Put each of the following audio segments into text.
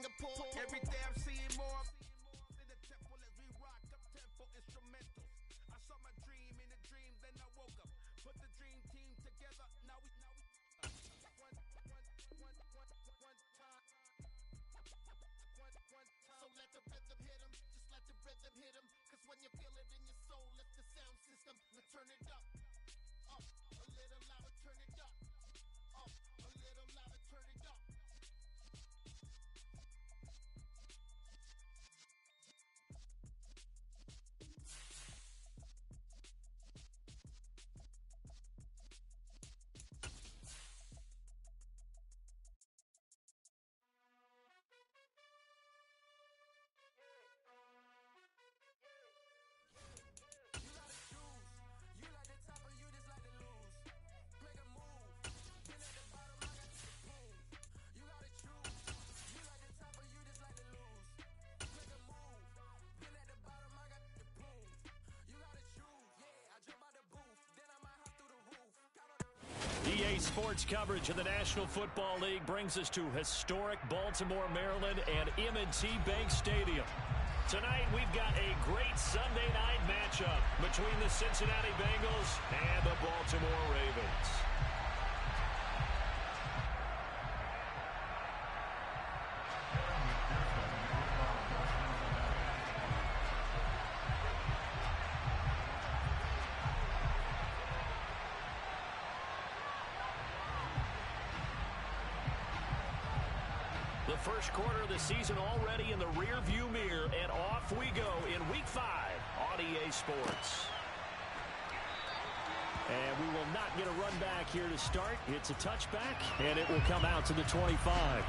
Singapore. Every day I'm seeing more in the temple as we rock up tempo instrumentals. I saw my dream in a dream, then I woke up. Put the dream team together. Now we one time. So let the rhythm hit 'em, just let the rhythm hit 'em. Cause when you feel it in your soul, let the sound system, let's turn it up. Up, a little louder, turn it up. Up, a little louder, turn it up. EA Sports coverage of the National Football League brings us to historic Baltimore, Maryland, and M&T Bank Stadium. Tonight, we've got a great Sunday night matchup between the Cincinnati Bengals and the Baltimore Ravens. The first quarter of the season already in the rear-view mirror, and off we go in Week 5 on EA Sports. And we will not get a run back here to start. It's a touchback, and it will come out to the 25.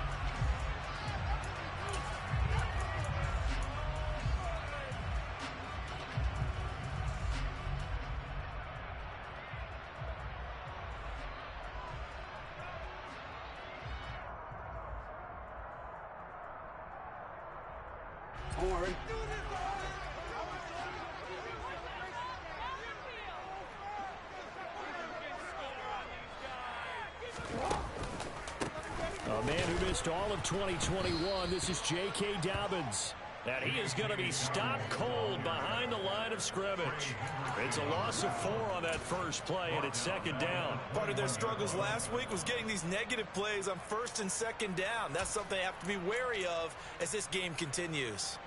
A man who missed all of 2021, this is J.K. Dobbins. And he is going to be stopped cold behind the line of scrimmage. It's a loss of 4 on that first play, and it's second down. Part of their struggles last week was getting these negative plays on first and second down. That's something they have to be wary of as this game continues.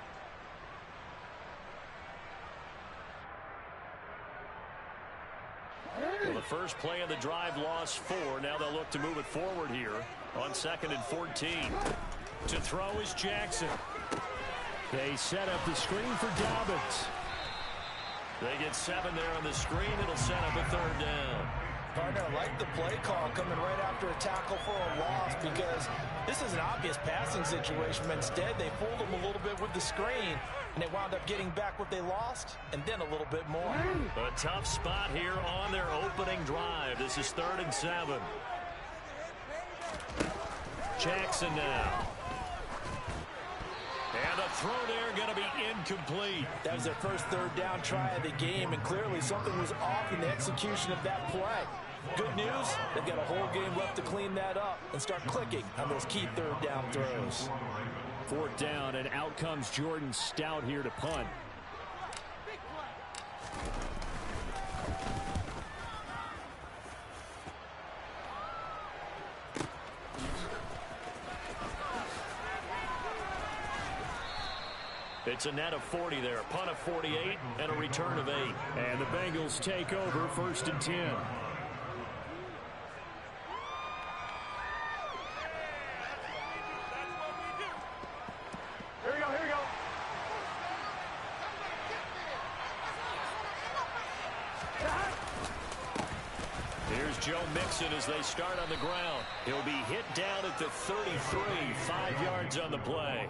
Well, the first play of the drive lost 4. Now they'll look to move it forward here on 2nd and 14. To throw is Jackson. They set up the screen for Dobbins. They get 7 there on the screen. It'll set up a third down. Partner, I like the play call coming right after a tackle for a loss because this is an obvious passing situation, but instead they fooled them a little bit with the screen, and they wound up getting back what they lost and then a little bit more. A tough spot here on their opening drive. This is 3rd and 7. Jackson now. And the throw there going to be incomplete. That was their first third down try of the game, and clearly something was off in the execution of that play. Good news, they've got a whole game left to clean that up and start clicking on those key third down throws. 4th down, and out comes Jordan Stout here to punt. It's a net of 40 there, punt of 48, and a return of 8. And the Bengals take over 1st and 10. Here we go, here we go. Here's Joe Mixon as they start on the ground. He'll be hit down at the 33, 5 yards on the play.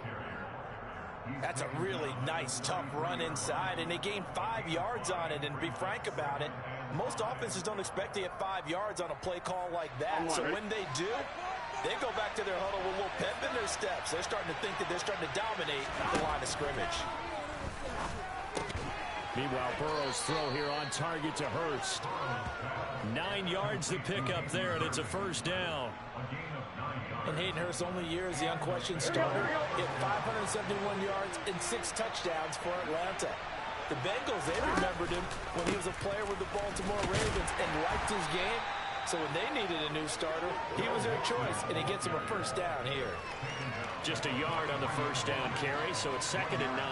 That's a really nice, tough run inside, and they gained 5 yards on it. And to be frank about it, most offenses don't expect to get 5 yards on a play call like that. So when they do, they go back to their huddle with a little pep in their steps. They're starting to think that they're starting to dominate the line of scrimmage. Meanwhile, Burrow's throw here on target to Hurst. 9 yards to pick up there, and it's a first down. And Hayden Hurst's only year as the unquestioned starter, hit 571 yards and 6 touchdowns for Atlanta. The Bengals, they remembered him when he was a player with the Baltimore Ravens and liked his game. So when they needed a new starter, he was their choice, and he gets him a first down here. Just a yard on the first down carry, so it's 2nd and 9.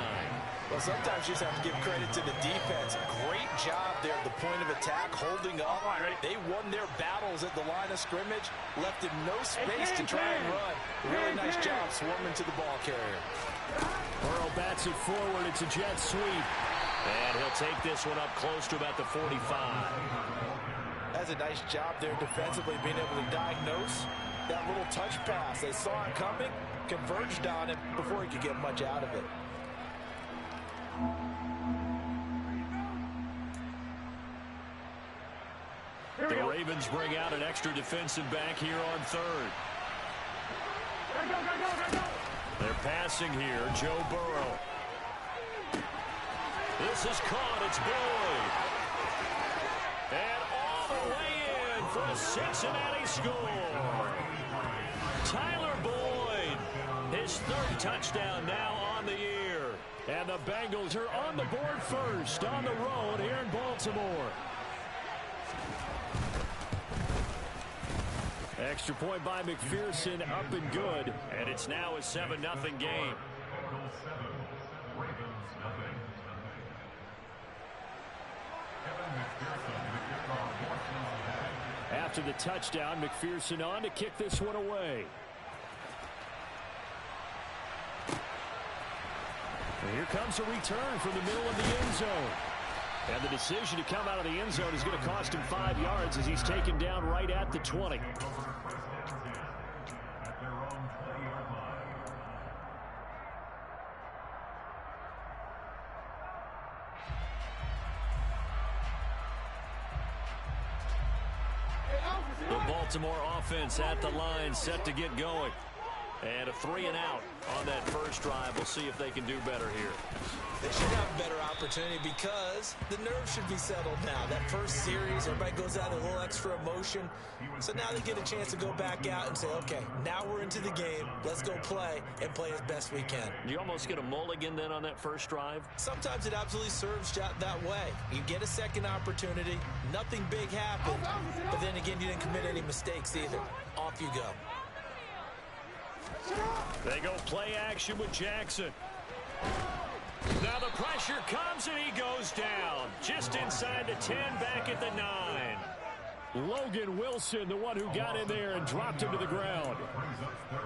Well, sometimes you just have to give credit to the defense. Great job there at the point of attack, holding up. They won their battles at the line of scrimmage, left him no space to try and run. Really nice job swarming to the ball carrier. Burrow bats it forward. It's a jet sweep. And he'll take this one up close to about the 45. That's a nice job there defensively, being able to diagnose that little touch pass. They saw it coming, converged on it before he could get much out of it. The Ravens bring out an extra defensive back here on 3rd. They're passing here. Joe Burrow. This is caught. It's Boyd. And all the way in for a Cincinnati score. Tyler Boyd. His 3rd touchdown now on the year. And the Bengals are on the board first on the road here in Baltimore. Extra point by McPherson, up and good. And it's now a 7-0 game. After the touchdown, McPherson on to kick this one away. And here comes a return from the middle of the end zone. And the decision to come out of the end zone is going to cost him 5 yards as he's taken down right at the 20. The Baltimore offense at the line, set to get going. And a 3-and-out on that first drive. We'll see if they can do better here. They should have a better opportunity because the nerves should be settled now. That first series, everybody goes out a little extra emotion. So now they get a chance to go back out and say, okay, now we're into the game. Let's go play and play as best we can. You almost get a mulligan then on that first drive? Sometimes it absolutely serves that way. You get a second opportunity. Nothing big happened. But then again, you didn't commit any mistakes either. Off you go. They go play action with Jackson. Now the pressure comes and he goes down. Just inside the 10, back at the 9. Logan Wilson, the one who got in there and dropped him to the ground.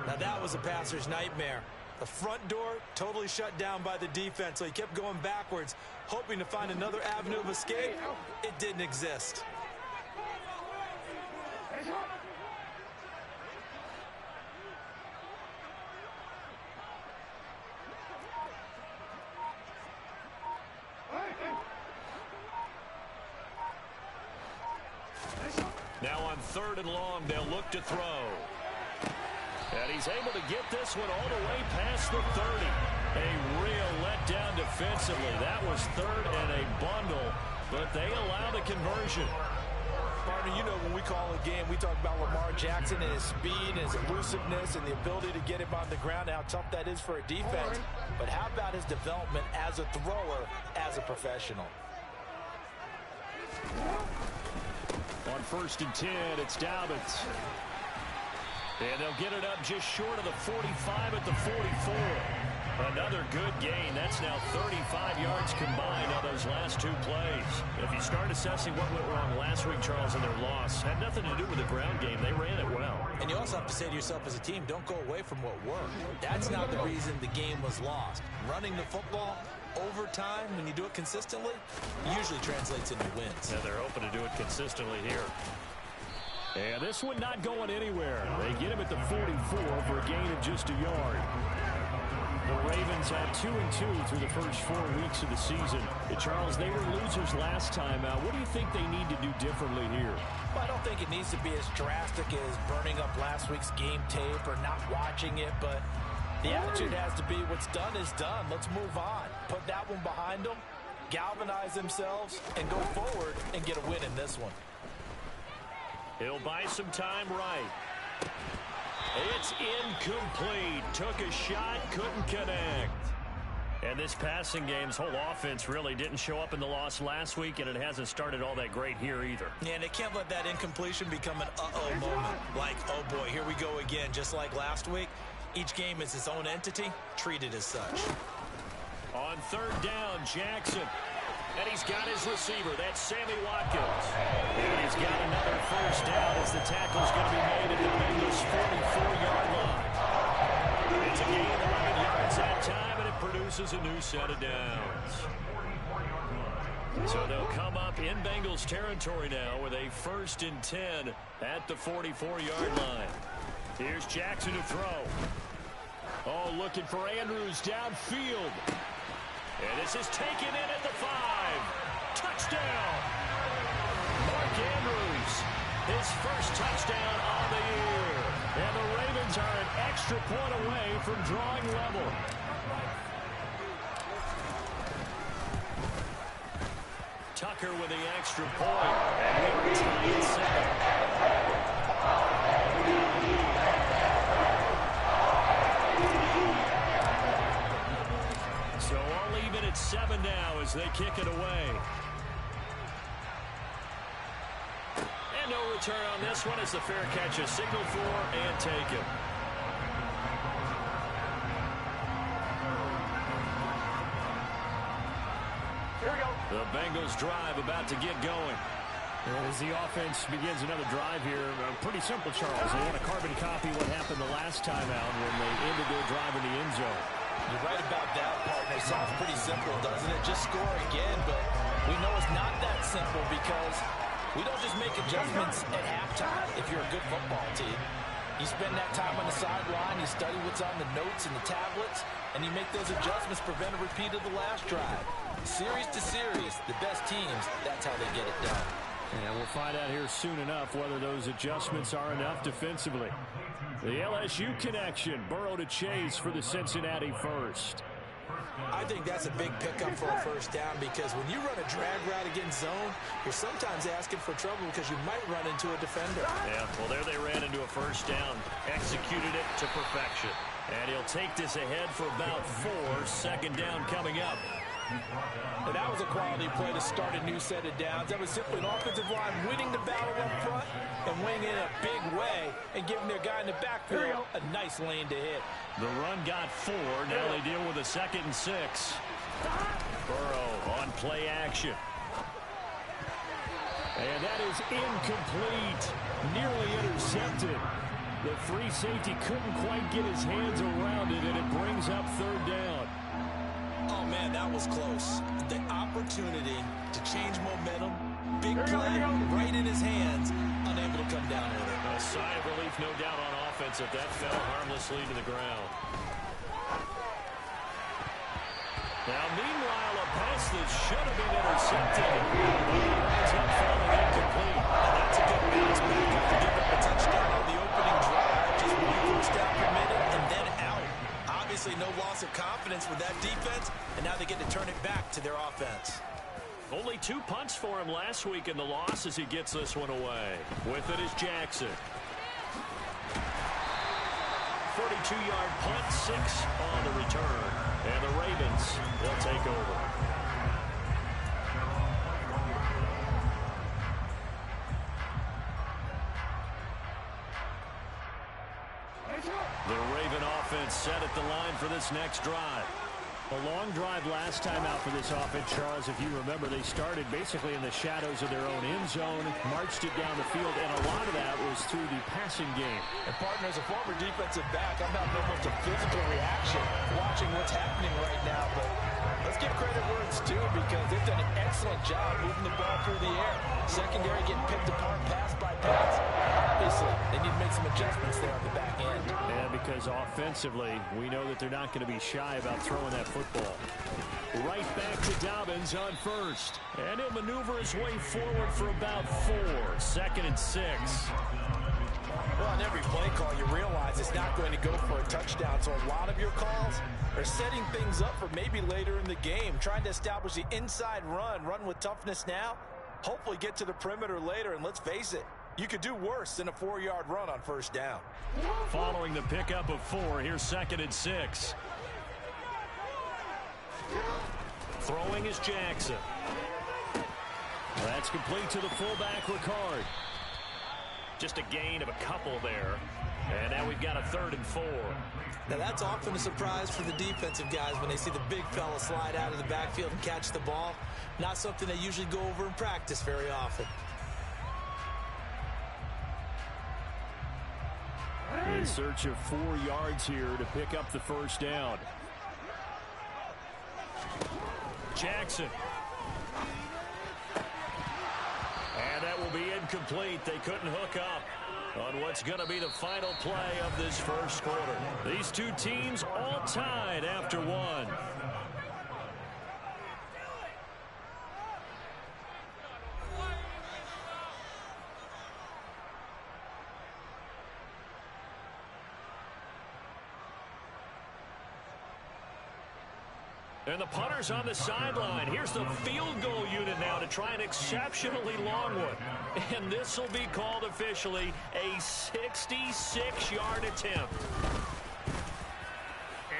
Now that was a passer's nightmare. The front door totally shut down by the defense, so he kept going backwards, hoping to find another avenue of escape. It didn't exist. Now on 3rd and long, they'll look to throw. And he's able to get this one all the way past the 30. A real letdown defensively. That was 3rd and a bundle, but they allow the conversion. Partner, you know when we call a game, we talk about Lamar Jackson and his speed and his elusiveness and the ability to get him on the ground, how tough that is for a defense. But how about his development as a thrower, as a professional? On 1st and 10, it's Dobbins. And they'll get it up just short of the 45 at the 44. Another good gain. That's now 35 yards combined on those last 2 plays. If you start assessing what went wrong last week, Charles, in their loss, had nothing to do with the ground game. They ran it well. And you also have to say to yourself as a team, don't go away from what worked. That's not the reason the game was lost. Running the football over time, when you do it consistently, usually translates into wins. And they're hoping to do it consistently here. And this one not going anywhere. They get him at the 44 for a gain of just a yard. The Ravens have 2-2 through the first 4 weeks of the season. Charles, they were losers last time out. What do you think they need to do differently here? Well, I don't think it needs to be as drastic as burning up last week's game tape or not watching it, but the attitude has to be what's done is done. Let's move on. Put that one behind them, galvanize themselves, and go forward and get a win in this one. He'll buy some time right. It's incomplete. Took a shot, couldn't connect. And this passing game's whole offense really didn't show up in the loss last week, and it hasn't started all that great here either. Yeah, and they can't let that incompletion become an uh-oh moment. Like, oh boy, here we go again, just like last week. Each game is its own entity, treated as such. On third down, Jackson. And he's got his receiver. That's Sammy Watkins. And he's got another first down as the tackle's going to be made at the Bengals' 44-yard line. It's a gain of 11 yards that time, and it produces a new set of downs. So they'll come up in Bengals territory now with a 1st and 10 at the 44-yard line. Here's Jackson to throw. Oh, looking for Andrews downfield. And this is taken in at the 5. Touchdown! Mark Andrews, his first touchdown on the year. And the Ravens are an extra point away from drawing level. Tucker with the extra point. And we're tied 7. So all even at 7 now as they kick it away. And no return on this one as the fair catch is signaled for and taken. Here we go. The Bengals drive about to get going. And as the offense begins another drive here, pretty simple, Charles. They want to carbon copy what happened the last time out when they ended their drive in the end zone. You're right about that, partner. Sounds pretty simple, doesn't it? Just score again, but we know it's not that simple because we don't just make adjustments at halftime if you're a good football team. You spend that time on the sideline, you study what's on the notes and the tablets, and you make those adjustments, prevent a repeat of the last drive. Series to series, the best teams, that's how they get it done. And we'll find out here soon enough whether those adjustments are enough defensively. The LSU connection, Burrow to Chase for the Cincinnati first. I think that's a big pickup for a first down because when you run a drag route against zone, you're sometimes asking for trouble because you might run into a defender. Yeah, well, there they ran into a first down, executed it to perfection. And he'll take this ahead for about 4. 2nd down coming up. And that was a quality play to start a new set of downs. That was simply an offensive line winning the battle up front and winning in a big way and giving their guy in the backfield a nice lane to hit. The run got 4. Now they deal with a 2nd and 6. Burrow on play action. And that is incomplete. Nearly intercepted. The free safety couldn't quite get his hands around it, and it brings up 3rd down. Oh, man, that was close. The opportunity to change momentum, big play, right in his hands, unable to come down with it. A sigh of relief, no doubt, on offense if that fell harmlessly to the ground. Now, meanwhile, a pass that should have been intercepted. Ends up falling incomplete. And that's a good bounce back after giving up a touchdown on the opening drive. Just 1 first down permitted and then out. Obviously, no loss of confidence with that defense, and now they get to turn it back to their offense. Only 2 punts for him last week in the loss as he gets this one away. With it is Jackson. 42-yard punt, 6 on the return. And the Ravens, they'll take over. The Raven offense set at the line for this next drive. A long drive last time out for this offense, Charles. If you remember, they started basically in the shadows of their own end zone, marched it down the field, and a lot of that was through the passing game. And, partner, as a former defensive back, I'm not much a physical reaction watching what's happening right now, but let's give credit where it's due because they've done an excellent job moving the ball through the air. Secondary getting picked apart pass by pass. Obviously, they need to make some adjustments there on the back end. Yeah, because offensively, we know that they're not going to be shy about throwing that football. Right back to Dobbins on first. And he'll maneuver his way forward for about 4. 2nd and 6. Well, on every play call, you realize it's not going to go for a touchdown. So a lot of your calls are setting things up for maybe later in the game, trying to establish the inside run with toughness now, hopefully get to the perimeter later. And let's face it, You could do worse than a 4-yard run on first down. Following the pickup of 4, here's 2nd and 6. Throwing is Jackson. That's complete to the fullback, Ricard. Just a gain of a couple there. And now we've got a 3rd and 4. Now that's often a surprise for the defensive guys when they see the big fella slide out of the backfield and catch the ball. Not something they usually go over in practice very often. In search of 4 yards here to pick up the first down. Jackson. And that will be incomplete. They couldn't hook up on what's going to be the final play of this first quarter. These two teams all tied after 1. And the punter's on the sideline. Here's the field goal unit now to try an exceptionally long one. And this will be called officially a 66-yard attempt.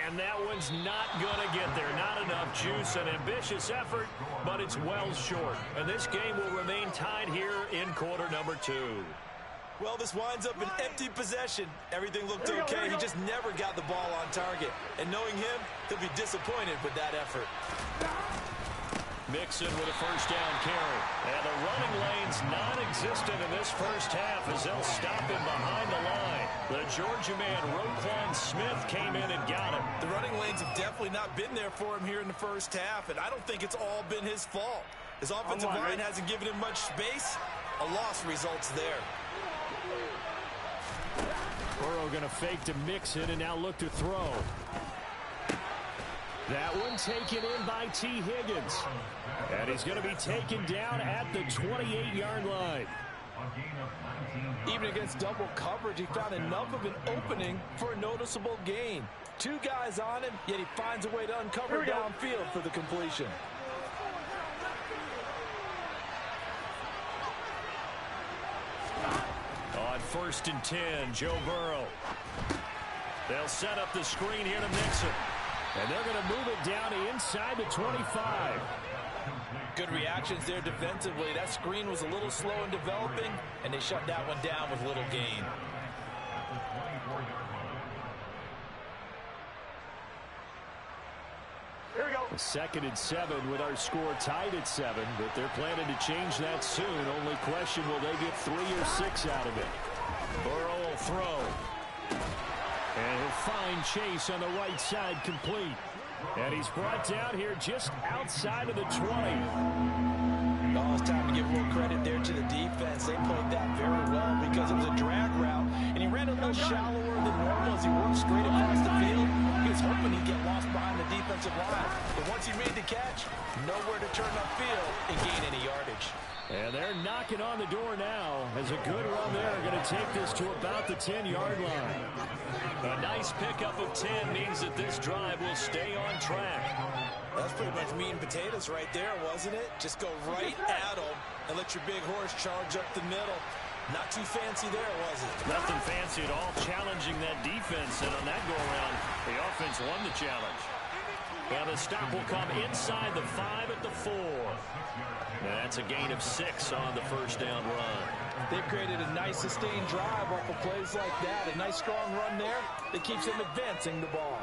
And that one's not going to get there. Not enough juice. An ambitious effort, but it's well short. And this game will remain tied here in quarter number 2. Well, this winds up an empty possession. Everything looked okay. He just never got the ball on target. And knowing him, he'll be disappointed with that effort. Mixon with a first down carry. And the running lane's non-existent in this first half as they'll stop him behind the line. The Georgia man, Roquan Smith, came in and got him. The running lanes have definitely not been there for him here in the first half, and I don't think it's all been his fault. His offensive line hasn't given him much space. A loss results there. Burrow going to fake to Mixon and now look to throw. That one taken in by T. Higgins. And he's going to be taken down at the 28-yard line. Even against double coverage, he found enough of an opening for a noticeable gain. 2 guys on him, yet he finds a way to uncover downfield for the completion. On 1st and 10, Joe Burrow. They'll set up the screen here to Mixon. And they're going to move it down to inside the 25. Good reactions there defensively. That screen was a little slow in developing, and they shut that one down with little gain. Here we go. 2nd and 7 with our score tied at 7, but they're planning to change that soon. Only question, will they get 3 or 6 out of it? Burrow will throw. And he'll find Chase on the right side complete. And he's brought down here just outside of the 20. Oh, it's time to give a little credit there to the defense. They played that very well because it was a drag route, and he ran a little shallower than normal as he worked straight across the field. He was hoping he'd get lost behind the defensive line. But once he made the catch, nowhere to turn upfield and gain any yardage. And they're knocking on the door now as a good run there. Going to take this to about the 10-yard line. A nice pickup of 10 means that this drive will stay on track. That's pretty much meat and potatoes right there, wasn't it? Just go right at them and let your big horse charge up the middle. Not too fancy there, was it? Nothing fancy at all, challenging that defense. And on that go-around, the offense won the challenge. Well, the stop will come inside the 5 at the 4. That's a gain of 6 on the first down run. They've created a nice sustained drive off of plays like that. A nice strong run there that keeps them advancing the ball.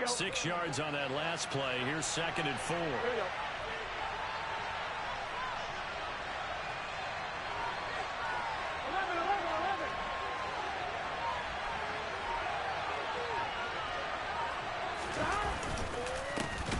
6 yards on that last play. Here's 2nd and 4.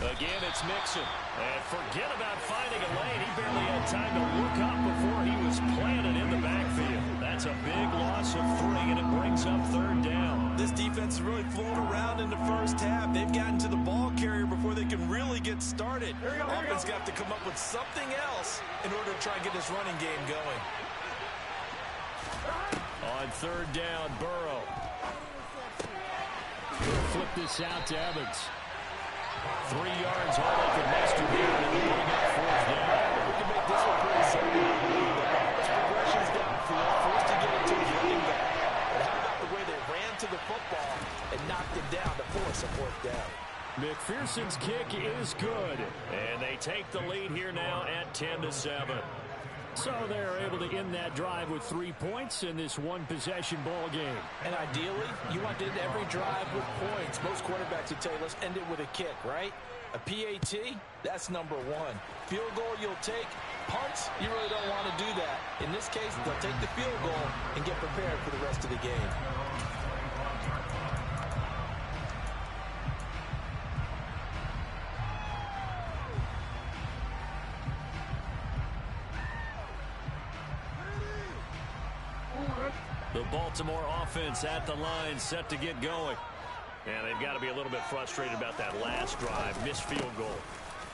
Again, it's Mixon. And forget about finding a lane. He barely had time to look up before he was planted in the backfield. That's a big loss of 3, and it brings up 3rd down. This defense has really flown around in the first half. They've gotten to the ball carrier before they can really get started. Offense got to come up with something else in order to try and get this running game going. On 3rd down, Burrow. He'll flip this out to Evans. 3 yards, all they can muster here, and they bring up 4th down. We can make this one pretty simple. The progression's downfield. and knocked him down to force a fourth down. McPherson's kick is good, and they take the lead here now at 10-7. So they're able to end that drive with 3 points in this one-possession ball game. And ideally, you want to end every drive with points. Most quarterbacks would tell you, let's end it with a kick, right? A PAT, that's number one. Field goal you'll take. Punts, you really don't want to do that. In this case, they'll take the field goal and get prepared for the rest of the game. The Baltimore offense at the line, set to get going. And they've got to be a little bit frustrated about that last drive, missed field goal.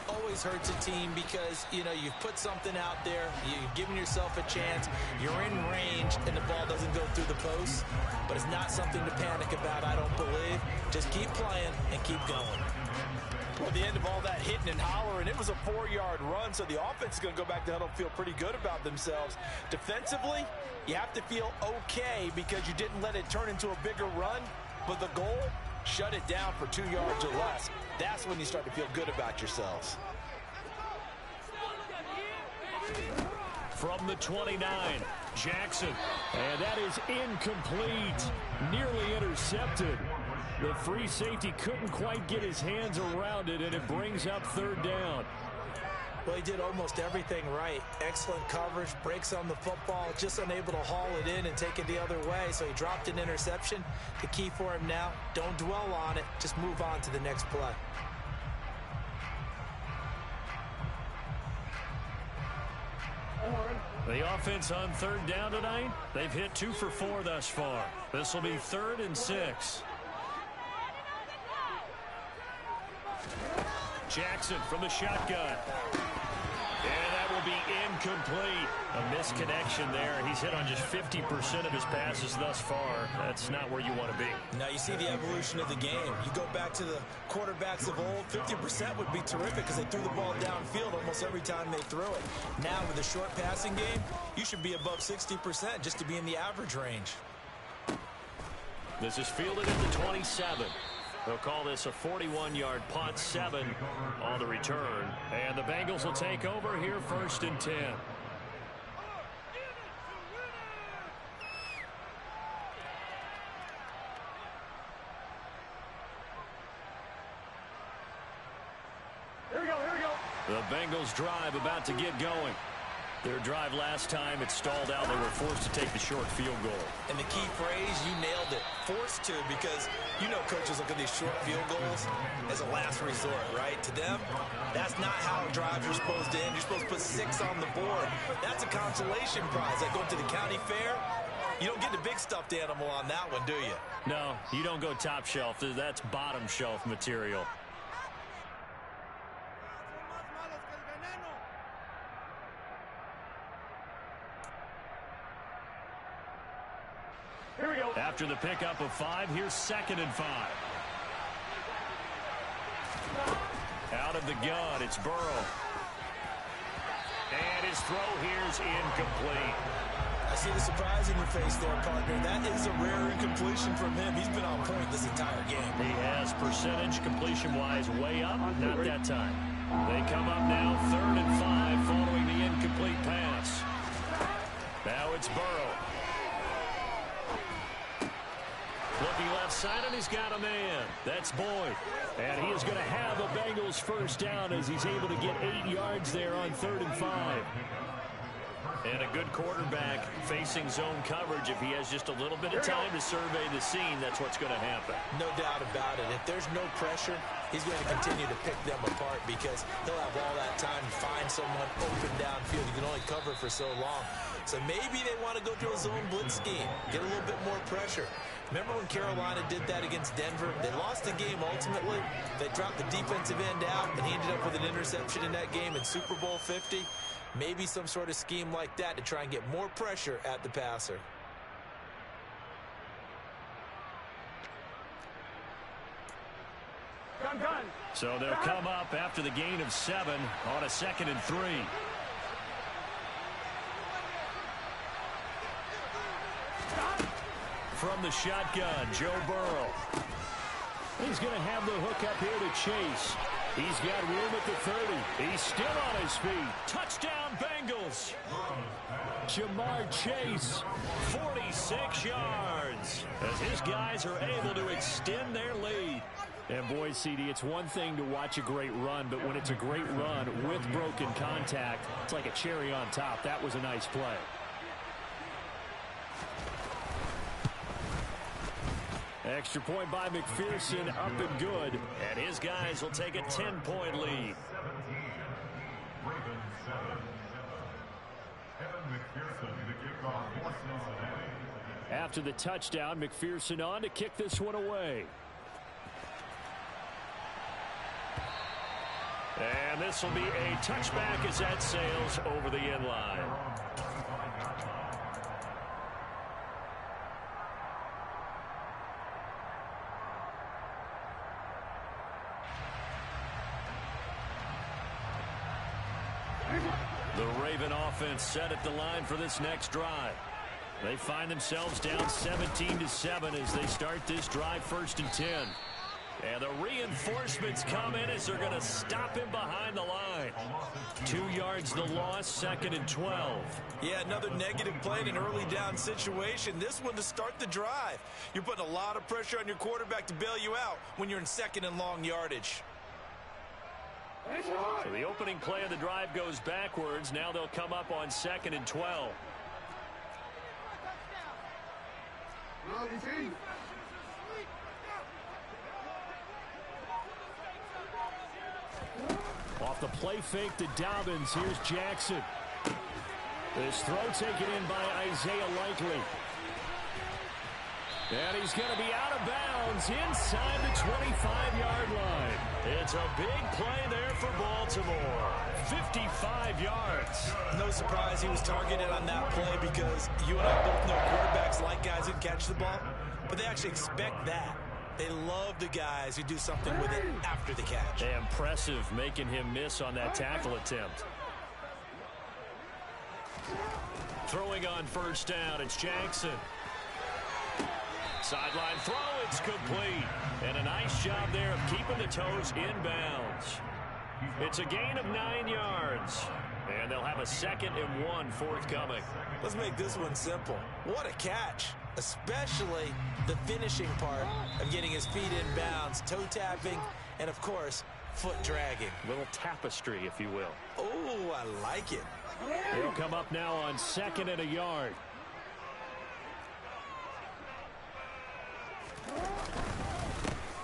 Always hurts a team because, you know, you've put something out there, you've given yourself a chance, you're in range, and the ball doesn't go through the post. But it's not something to panic about, I don't believe. Just keep playing and keep going. Well, at the end of all that hitting and hollering, it was a 4-yard run, so the offense is going to go back to huddle and feel pretty good about themselves. Defensively, you have to feel okay because you didn't let it turn into a bigger run, but the goal, shut it down for 2 yards or less. That's when you start to feel good about yourselves. From the 29, Jackson. And that is incomplete. Nearly intercepted. The free safety couldn't quite get his hands around it, and it brings up third down. Well, he did almost everything right. Excellent coverage, breaks on the football, just unable to haul it in and take it the other way, so he dropped an interception. The key for him now, don't dwell on it, just move on to the next play. The offense on third down tonight, they've hit 2 for 4 thus far. This will be 3rd and 6. Jackson from the shotgun. And that will be incomplete. A misconnection there. He's hit on just 50% of his passes thus far. That's not where you want to be. Now you see the evolution of the game. You go back to the quarterbacks of old, 50% would be terrific because they threw the ball downfield almost every time they threw it. Now with the short passing game, you should be above 60% just to be in the average range. This is fielded at the 27. They'll call this a 41-yard punt, 7 on the return. And the Bengals will take over here, 1st and 10. Here we go. The Bengals drive about to get going. Their drive last time, it stalled out. They were forced to take the short field goal. And the key phrase, you nailed it, forced to, because you know coaches look at these short field goals as a last resort, right? To them, that's not how drives are supposed to end. You're supposed to put 6 on the board. That's a consolation prize. Like going to the county fair, you don't get the big stuffed animal on that one, do you? No, you don't go top shelf. That's bottom shelf material. Here we go. After the pickup of 5, here's 2nd and 5. Out of the gun, it's Burrow. And his throw here's incomplete. I see the surprise in your face there, partner. That is a rare incompletion from him. He's been on point this entire game. He has percentage completion-wise way up, not that time. They come up now 3rd and 5 following the incomplete pass. Now it's Burrow. Looking left side, and he's got a man. That's Boyd. And he is going to have a Bengals first down as he's able to get 8 yards there on 3rd and 5. And a good quarterback facing zone coverage. If he has just a little bit of time to survey the scene, that's what's going to happen. No doubt about it. If there's no pressure, he's going to continue to pick them apart because he'll have all that time to find someone open downfield. You can only cover for so long. So maybe they want to go to a zone blitz scheme, get a little bit more pressure. Remember when Carolina did that against Denver? They lost the game ultimately. They dropped the defensive end out, and he ended up with an interception in that game in Super Bowl 50. Maybe some sort of scheme like that to try and get more pressure at the passer. Gun. So they'll come up after the gain of 7 on a 2nd and 3. From the shotgun, Joe Burrow. He's going to have the hook up here to Chase. He's got room at the 30. He's still on his feet. Touchdown, Bengals. Jamar Chase, 46 yards, as his guys are able to extend their lead. And boy, CD, it's one thing to watch a great run, but when it's a great run with broken contact, it's like a cherry on top. That was a nice play. Extra point by McPherson, up and good. And his guys will take a 10-point lead. After the touchdown, McPherson on to kick this one away. And this will be a touchback as that sails over the end line. The Raven offense set at the line for this next drive. They find themselves down 17-7 as they start this drive 1st and 10. And the reinforcements come in as they're going to stop him behind the line. 2 yards the loss, 2nd and 12. Yeah, another negative play in an early down situation. This one to start the drive. You're putting a lot of pressure on your quarterback to bail you out when you're in 2nd and long yardage. So the opening play of the drive goes backwards. Now they'll come up on 2nd and 12. Off the play fake to Dobbins. Here's Jackson. This throw taken in by Isaiah Likely. And he's going to be out of bounds inside the 25-yard line. It's a big play there for Baltimore. 55 yards. No surprise he was targeted on that play because you and I both know quarterbacks like guys who catch the ball, but they actually expect that. They love the guys who do something with it after the catch. Impressive making him miss on that tackle attempt. Throwing on 1st down, it's Jackson. Sideline throw, it's complete. And a nice job there of keeping the toes inbounds. It's a gain of 9 yards. And they'll have a 2nd and 1 forthcoming. Let's make this one simple. What a catch. Especially the finishing part of getting his feet in bounds, toe tapping, and of course, foot dragging. Little tapestry, if you will. Oh, I like it. He'll come up now on 2nd and a yard.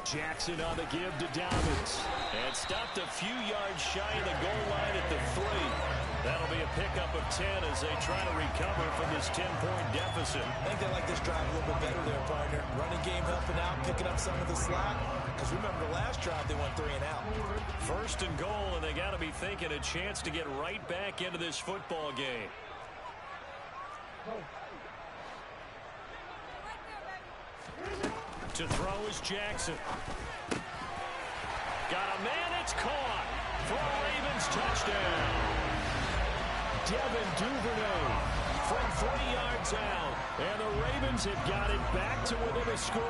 Jackson on the give to Dobbins. And stopped a few yards shy of the goal line at the 3. That'll be a pickup of 10 as they try to recover from this 10-point deficit. I think they like this drive a little bit better there, partner. Running game helping out, picking up some of the slack. Because remember, the last drive they went 3 and out. 1st and goal, and they got to be thinking a chance to get right back into this football game. To throw is Jackson. Got a man, it's caught for a Ravens touchdown. Devin Duvernay from 3 yards out. And the Ravens have got it back to within a score.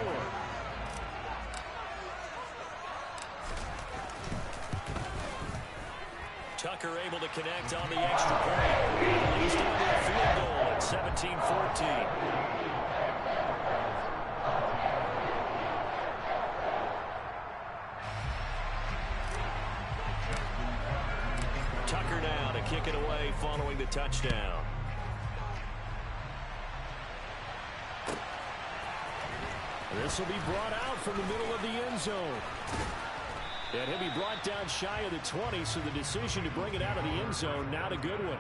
Tucker able to connect on the extra point. Leads to a field goal at 17-14. Tucker now to kick it away following the touchdown. This will be brought out from the middle of the end zone. And he'll be brought down shy of the 20, so the decision to bring it out of the end zone, not a good one.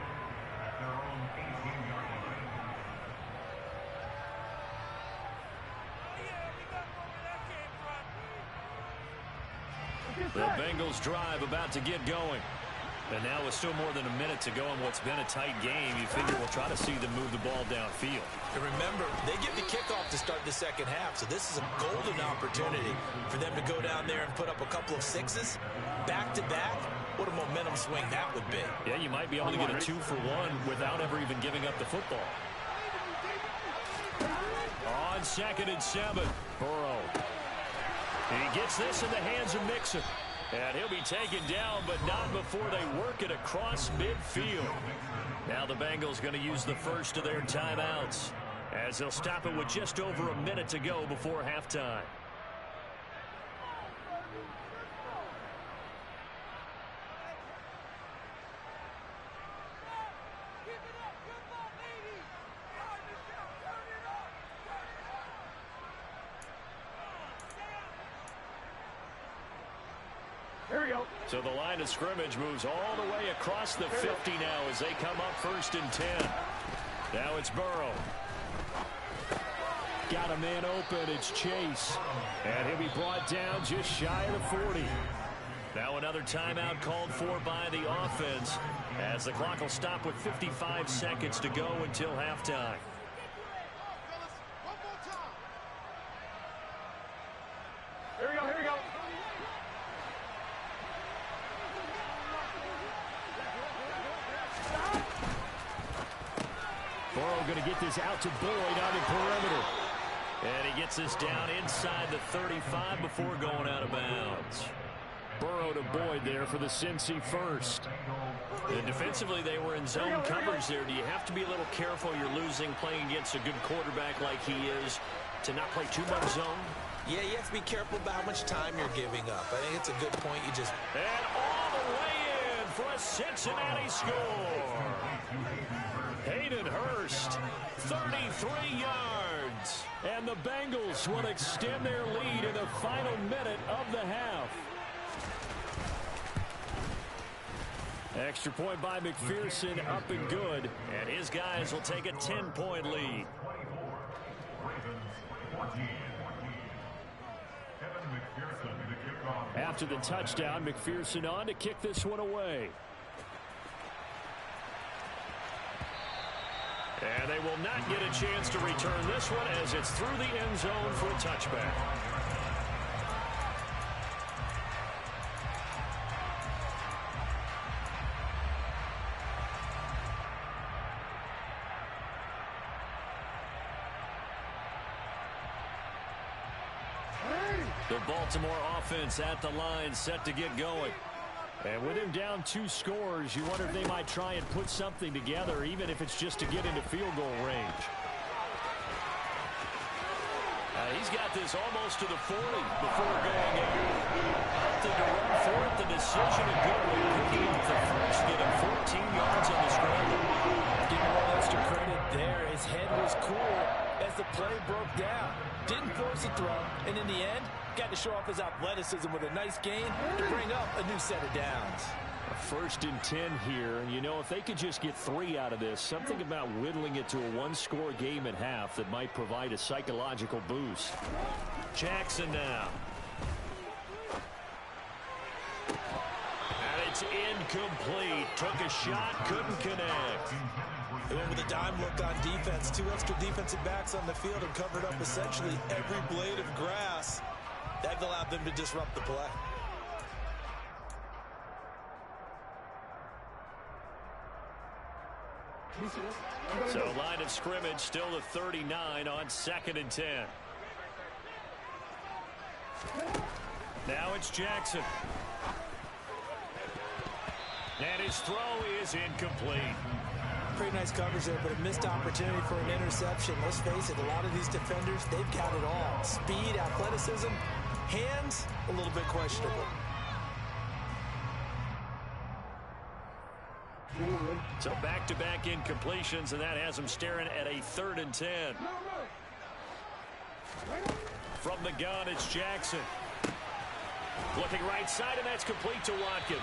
The Bengals drive about to get going. And now with still more than a minute to go in what's been a tight game, you figure we'll try to see them move the ball downfield. And remember, they get the kickoff to start the second half, so this is a golden opportunity for them to go down there and put up a couple of sixes back-to-back. What a momentum swing that would be. Yeah, you might be able to get a 2-for-1 without ever even giving up the football. On 2nd and 7, Burrow. He gets this in the hands of Mixon. And he'll be taken down, but not before they work it across midfield. Now the Bengals going to use the first of their timeouts, as they'll stop it with just over a minute to go before halftime. So the line of scrimmage moves all the way across the 50 now as they come up 1st and 10. Now it's Burrow. Got a man open. It's Chase. And he'll be brought down just shy of the 40. Now another timeout called for by the offense, as the clock will stop with 55 seconds to go until halftime. Here we go. Burrow going to get this out to Boyd on the perimeter. And he gets this down inside the 35 before going out of bounds. Burrow to Boyd there for the Cincy first. And defensively, they were in zone coverage there. Do you have to be a little careful? You're losing playing against a good quarterback like he is to not play too much zone? Yeah, you have to be careful about how much time you're giving up. I think it's a good point. You just... And all the way in for a Cincinnati score. Hayden Hurst, 33 yards. And the Bengals will extend their lead in the final minute of the half. Extra point by McPherson, up and good. And his guys will take a 10-point lead. After the touchdown, McPherson on to kick this one away. And they will not get a chance to return this one as it's through the end zone for a touchback. The Baltimore offense at the line, set to get going. And with him down 2 scores, you wonder if they might try and put something together, even if it's just to get into field goal range. He's got this almost to the 40 before going in. Opted to run for it. The decision a good one. Picking up the first, getting 14 yards on the scramble. Give him all extra credit there. His head was cool as the play broke down. Didn't force a throw, and in the end, got to show off his athleticism with a nice gain to bring up a new set of downs. A 1st and 10 here, and you know, if they could just get 3 out of this, something about whittling it to a 1-score game at half that might provide a psychological boost. Jackson now. And it's incomplete. Took a shot, couldn't connect. They went with a dime look on defense. 2 extra defensive backs on the field and covered up essentially every blade of grass. That allowed them to disrupt the play. So line of scrimmage still to 39 on 2nd and 10. Now it's Jackson. And his throw is incomplete. Pretty nice coverage there, but a missed opportunity for an interception. Let's face it, a lot of these defenders, they've got it all. Speed, athleticism, hands, a little bit questionable. So back-to-back incompletions, and that has them staring at a 3rd and 10. From the gun, it's Jackson. Looking right side, and that's complete to Watkins.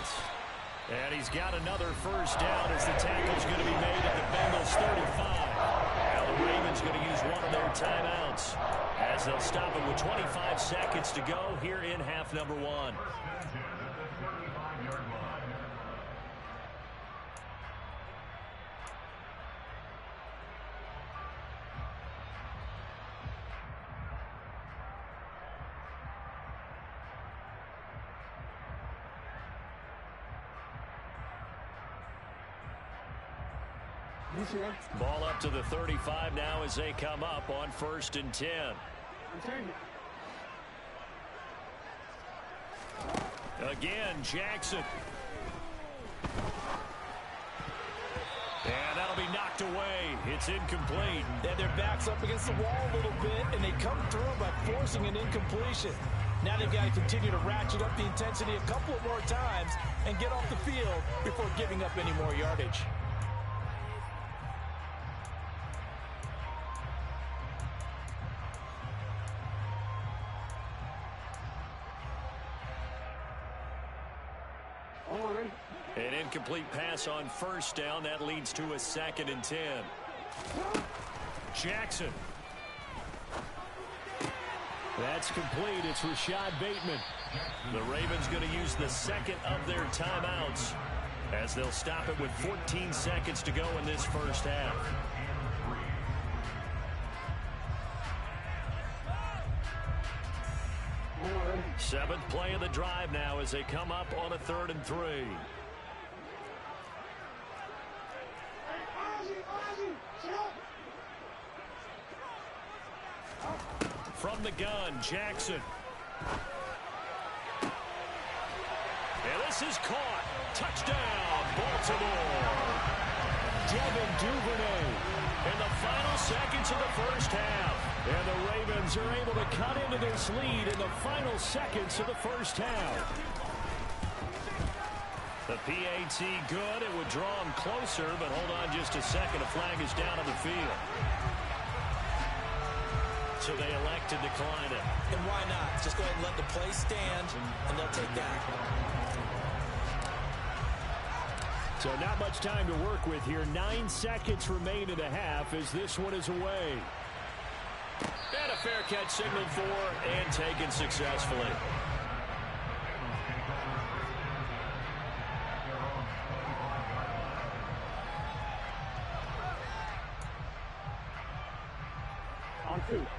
And he's got another first down as the tackle's going to be made at the Bengals 35. Now the Ravens going to use one of their timeouts as they'll stop it with 25 seconds to go here in half number 1. Ball up to the 35 now as they come up on 1st and 10. Again, Jackson. And that'll be knocked away. It's incomplete. And their back's up against the wall a little bit, and they come through by forcing an incompletion. Now they've got to continue to ratchet up the intensity a couple of more times and get off the field before giving up any more yardage. An incomplete pass on first down. That leads to a 2nd and 10. Jackson. That's complete. It's Rashad Bateman. The Ravens going to use the second of their timeouts as they'll stop it with 14 seconds to go in this first half. Seventh play of the drive now as they come up on a 3rd and 3. From the gun, Jackson. And this is caught. Touchdown, Baltimore. Devin Duvernay in the final seconds of the first half. And the Ravens are able to cut into this lead in the final seconds of the first half. The PAT good. It would draw them closer, but hold on just a second. A flag is down on the field. So they elect to decline it. And why not? Just go ahead and let the play stand, and they'll take that. So not much time to work with here. 9 seconds remain in the half as this one is away. And a fair catch signaled for and taken successfully.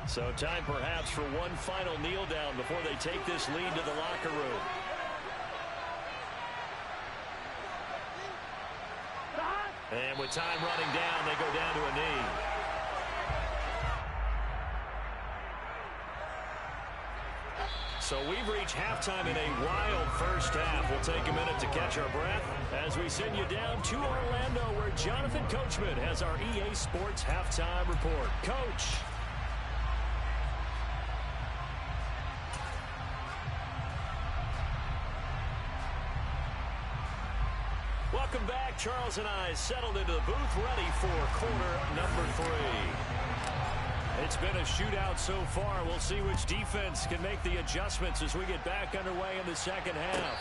So time perhaps for one final kneel down before they take this lead to the locker room. And with time running down, they go down to a knee. So we've reached halftime in a wild first half. We'll take a minute to catch our breath as we send you down to Orlando, where Jonathan Coachman has our EA Sports halftime report. Coach. Welcome back. Charles and I settled into the booth, ready for quarter number 3. It's been a shootout so far. We'll see which defense can make the adjustments as we get back underway in the second half.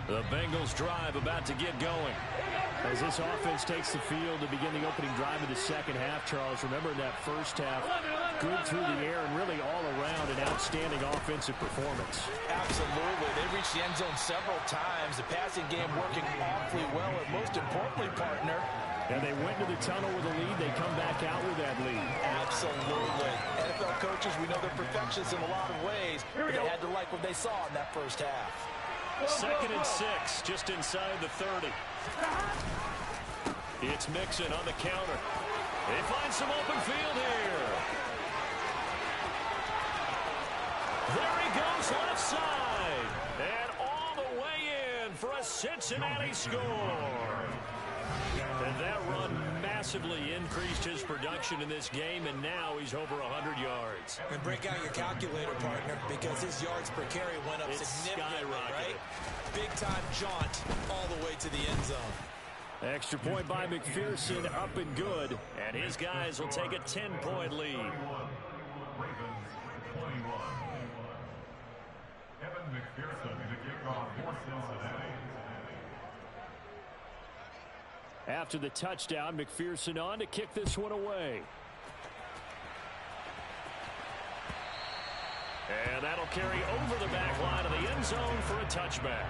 The Bengals drive about to get going. As this offense takes the field to begin the opening drive of the second half, Charles, remember in that first half, good through the air and really all around an outstanding offensive performance. Absolutely. They reached the end zone several times. The passing game working awfully well, and most importantly, partner, and they went to the tunnel with a lead. They come back out with that lead. Absolutely. NFL coaches, we know they're perfectionists in a lot of ways, but they had to like what they saw in that first half. 2nd and 6, just inside the 30. It's Mixon on the counter. They find some open field here. There he goes left side. And all the way in for a Cincinnati score. And that run massively increased his production in this game, and now he's over 100 yards. And break out your calculator, partner, because his yards per carry went up significantly, right? Big-time jaunt all the way to the end zone. Extra point by McPherson, up and good. And his guys will take a 10-point lead. Ravens 21. Evan McPherson to kick off for Cincinnati. After the touchdown, McPherson on to kick this one away. And that'll carry over the back line of the end zone for a touchback.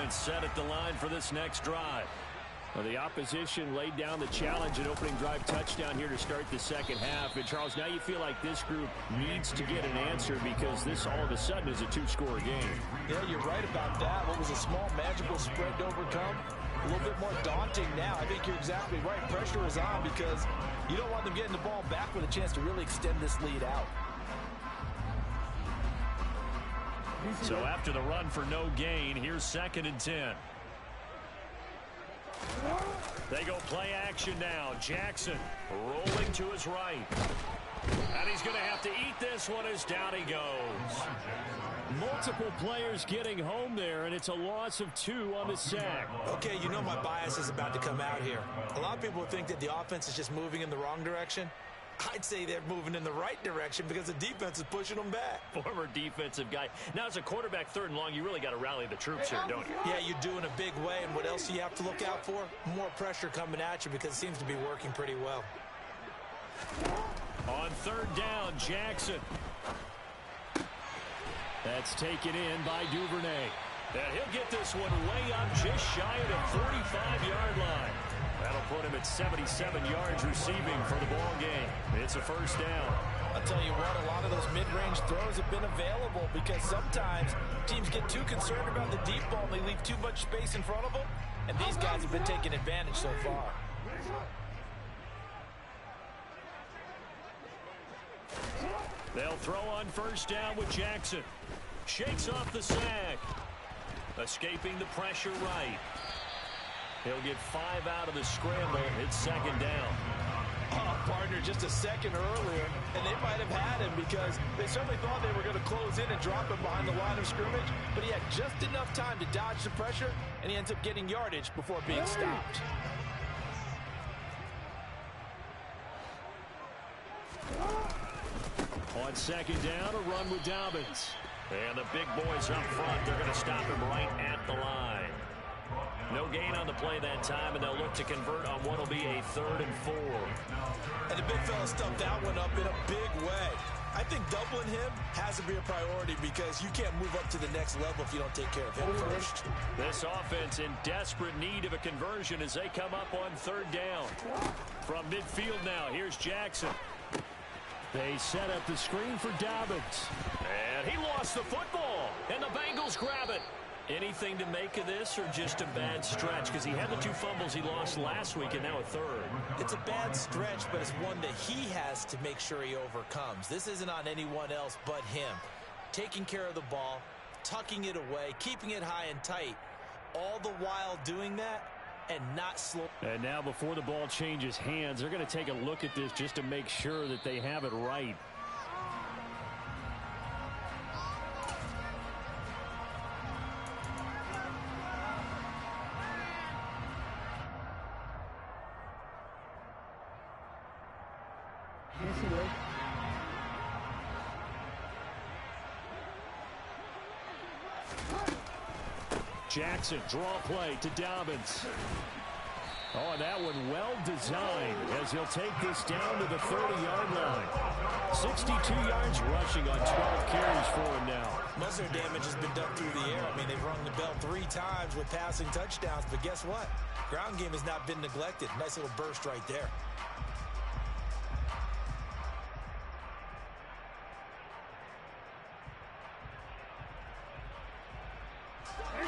points set at the line for this next drive. Well, the opposition laid down the challenge and opening drive touchdown here to start the second half. And, Charles, now you feel like this group needs to get an answer because this all of a sudden is a two-score game. Yeah, you're right about that. What was a small magical spread to overcome? A little bit more daunting now. I think you're exactly right. Pressure is on because you don't want them getting the ball back with a chance to really extend this lead out. So after the run for no gain, here's 2nd and 10. They go play action now. Jackson rolling to his right. And he's going to have to eat this one as down he goes. Multiple players getting home there, and it's a loss of 2 on the sack. Okay, you know my bias is about to come out here. A lot of people think that the offense is just moving in the wrong direction. I'd say they're moving in the right direction because the defense is pushing them back. Former defensive guy. Now, as a quarterback, 3rd and long, you really got to rally the troops here, don't you? Yeah, you do in a big way. And what else do you have to look out for? More pressure coming at you because it seems to be working pretty well. On 3rd down, Jackson. That's taken in by Duvernay. And he'll get this one way up just shy of the 45-yard line. That'll put him at 77 yards receiving for the ball game. It's a 1st down. I'll tell you what, a lot of those mid-range throws have been available because sometimes teams get too concerned about the deep ball and they leave too much space in front of them. And these guys have been taking advantage so far. They'll throw on 1st down with Jackson. Shakes off the sack. Escaping the pressure right. He'll get 5 out of the scramble. It's 2nd down. Oh, partner, just a second earlier, and they might have had him because they certainly thought they were going to close in and drop him behind the line of scrimmage, but he had just enough time to dodge the pressure, and he ends up getting yardage before being stopped. On 2nd down, a run with Dobbins. And the big boys up front, they're going to stop him right at the line. No gain on the play that time, and they'll look to convert on what will be a 3rd and 4. And the big fella stuffed that one up in a big way. I think doubling him has to be a priority because you can't move up to the next level if you don't take care of him first. This offense in desperate need of a conversion as they come up on 3rd down. From midfield now, here's Jackson. They set up the screen for Dobbins. And he lost the football, and the Bengals grab it. Anything to make of this or just a bad stretch? Because he had the 2 fumbles he lost last week and now a 3rd. It's a bad stretch, but it's one that he has to make sure he overcomes. This isn't on anyone else but him. Taking care of the ball, tucking it away, keeping it high and tight, all the while doing that and not slow. And now before the ball changes hands, they're going to take a look at this just to make sure that they have it right. Jackson, draw play to Dobbins. Oh, and that one well designed as he'll take this down to the 30-yard line. 62 yards rushing on 12 carries for him now. Most of their damage has been done through the air. I mean, they've rung the bell 3 times with passing touchdowns, but guess what? Ground game has not been neglected. Nice little burst right there.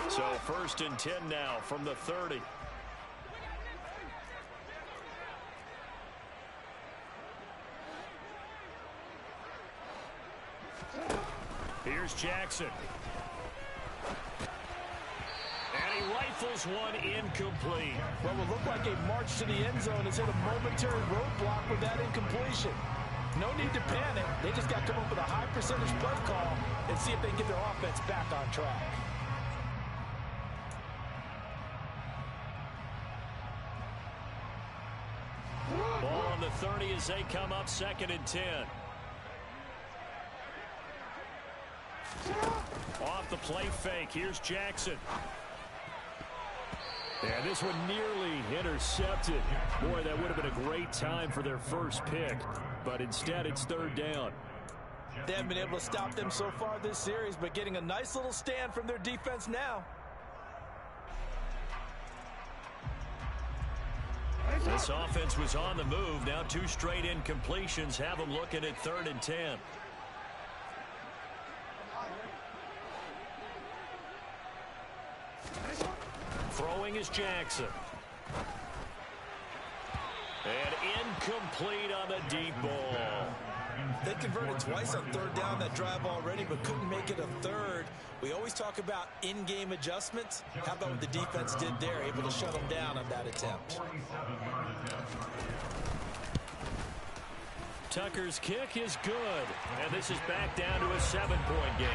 So 1st and 10 now from the 30. Here's Jackson. And he rifles one incomplete. What will look like a march to the end zone has hit a momentary roadblock with that incompletion. No need to panic. They just got to come up with a high percentage play call and see if they can get their offense back on track. Ball on the 30 as they come up 2nd and 10. Off the play fake. Here's Jackson. And this one nearly intercepted. Boy, that would have been a great time for their first pick. But instead, it's 3rd down. They haven't been able to stop them so far this series, but getting a nice little stand from their defense now. This offense was on the move. Now 2 straight incompletions have them looking at 3rd and 10. Throwing is Jackson. And incomplete on the deep ball. They converted twice on 3rd down that drive already, but couldn't make it a 3rd. We always talk about in-game adjustments. How about what the defense did there, able to shut them down on that attempt. Tucker's kick is good, and this is back down to a 7-point game.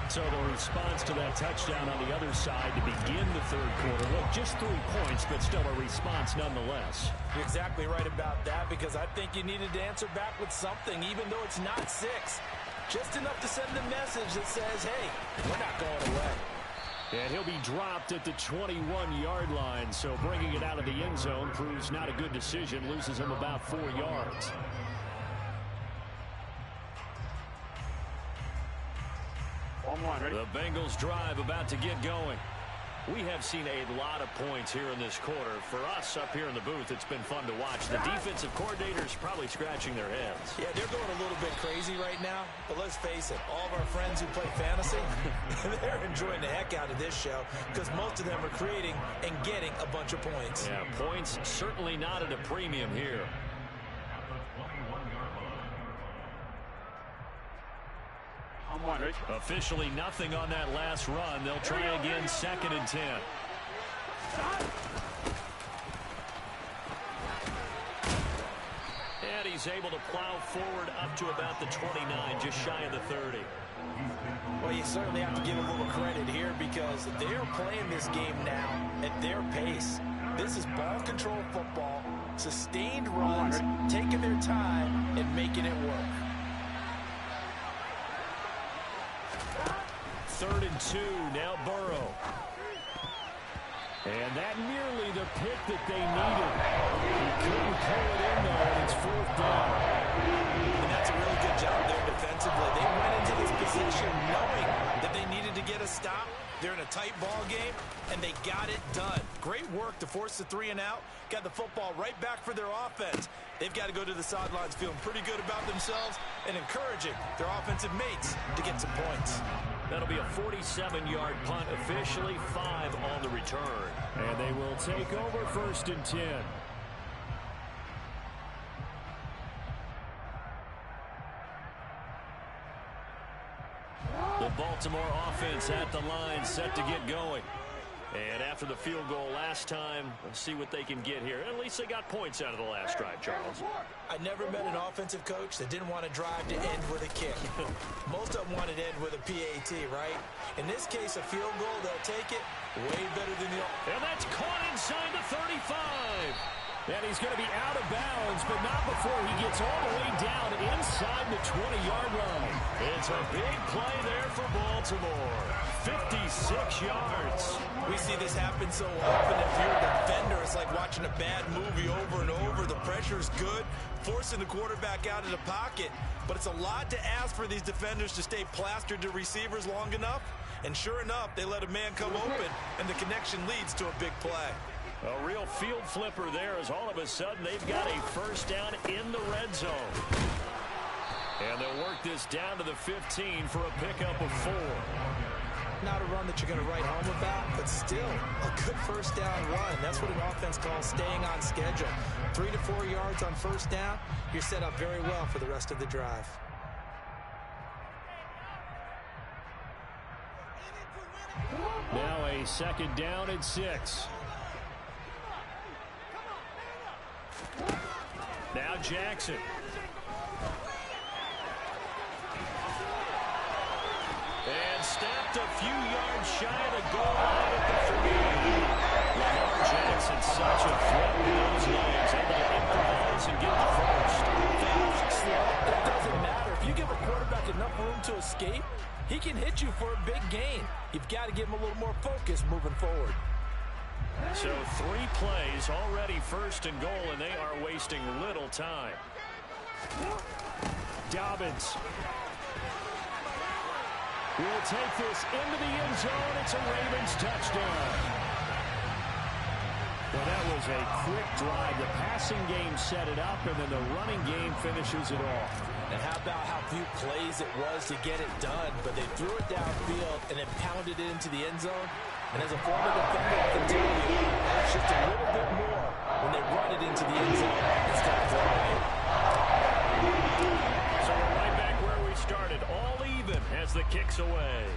So the response to that touchdown on the other side to begin the 3rd quarter. Look, just 3 points, but still a response nonetheless. You're exactly right about that, because I think you needed to answer back with something, even though it's not 6. Just enough to send a message that says, hey, we're not going away. And he'll be dropped at the 21-yard line, so bringing it out of the end zone proves not a good decision, loses him about 4 yards. The Bengals drive about to get going. We have seen a lot of points here in this quarter. For us up here in the booth, it's been fun to watch. The defensive coordinators probably scratching their heads. Yeah, they're going a little bit crazy right now. But let's face it, all of our friends who play fantasy, they're enjoying the heck out of this show because most of them are creating and getting a bunch of points. Yeah, points certainly not at a premium here. Officially nothing on that last run. They'll try again, 2nd and 10. And he's able to plow forward up to about the 29, just shy of the 30. Well, you certainly have to give a little credit here because they're playing this game now at their pace. This is ball control football, sustained runs, taking their time and making it work. 3rd and 2, now Burrow. And that nearly the pick that they needed. He couldn't pull it in, though, and it's 4th down. And that's a really good job there defensively. They went into this position knowing that they needed to get a stop. They're in a tight ball game, and they got it done. Great work to force the 3 and out. Got the football right back for their offense. They've got to go to the sidelines feeling pretty good about themselves and encouraging their offensive mates to get some points. That'll be a 47-yard punt, officially 5 on the return. And they will take over 1st and 10. The Baltimore offense at the line, set to get going. And after the field goal last time, let's see what they can get here. At least they got points out of the last drive, Charles. I never met an offensive coach that didn't want to drive to end with a kick. Most of them wanted to end with a PAT, right? In this case, a field goal, they'll take it way better than the... And that's caught inside the 35. And he's going to be out of bounds, but not before he gets all the way down inside the 20-yard line. It's a big play there for Baltimore. 56 yards. We see this happen so often. If you're a defender, it's like watching a bad movie over and over. The pressure's good, forcing the quarterback out of the pocket. But it's a lot to ask for these defenders to stay plastered to receivers long enough. And sure enough, they let a man come open, and the connection leads to a big play. A real field flipper there as all of a sudden they've got a 1st down in the red zone. And they'll work this down to the 15 for a pickup of 4. Not a run that you're going to write home about, but still a good 1st down run. That's what an offense calls staying on schedule. 3 to 4 yards on 1st down, you're set up very well for the rest of the drive. Now a 2nd down and 6. Now Jackson. And snapped a few yards shy of the goal line at the 3. Lamar Jackson, such a threat with those legs, able to improvise and get the 1st. Fast, slow, it doesn't matter. If you give a quarterback enough room to escape, he can hit you for a big gain. You've got to give him a little more focus moving forward. So 3 plays, already 1st and goal, and they are wasting little time. Dobbins will take this into the end zone. It's a Ravens touchdown. Well, that was a quick drive. The passing game set it up, and then the running game finishes it off. And how about how few plays it was to get it done, but they threw it downfield and then pounded it into the end zone. And as a former defender, I can tell you, that's just a little bit more when they run it into the end zone instead of throwing it. So we're right back where we started, all even as the kick's away.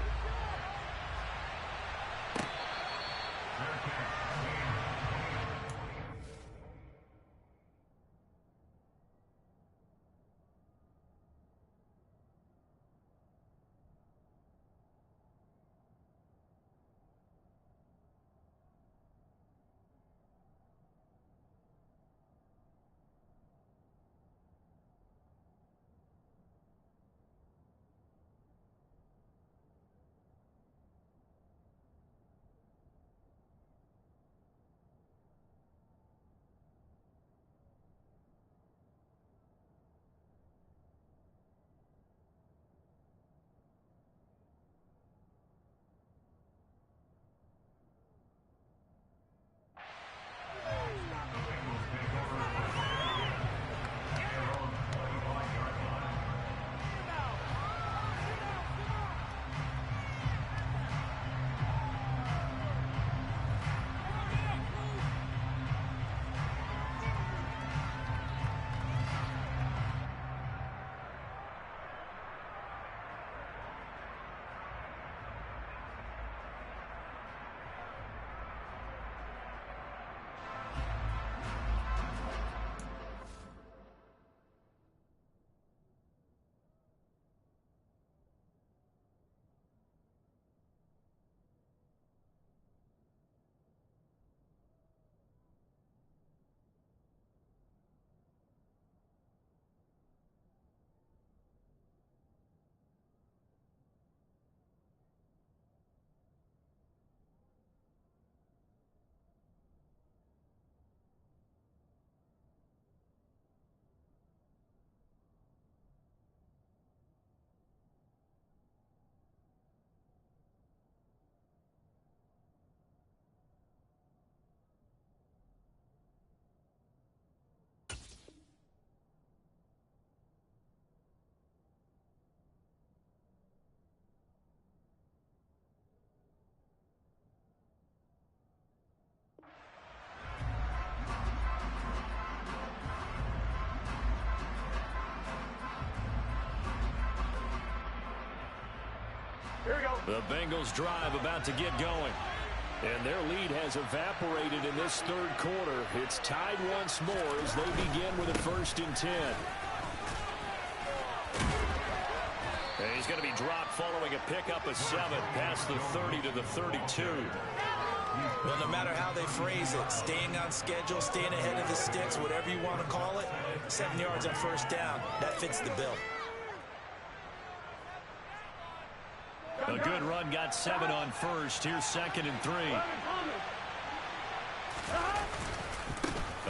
Here we go. The Bengals drive about to get going. And their lead has evaporated in this third quarter. It's tied once more as they begin with a 1st and 10. And he's going to be dropped following a pickup of 7 past the 30 to the 32. Well, no matter how they phrase it, staying on schedule, staying ahead of the sticks, whatever you want to call it, 7 yards on 1st down, that fits the bill. A good run got 7 on 1st. Here's 2nd and 3.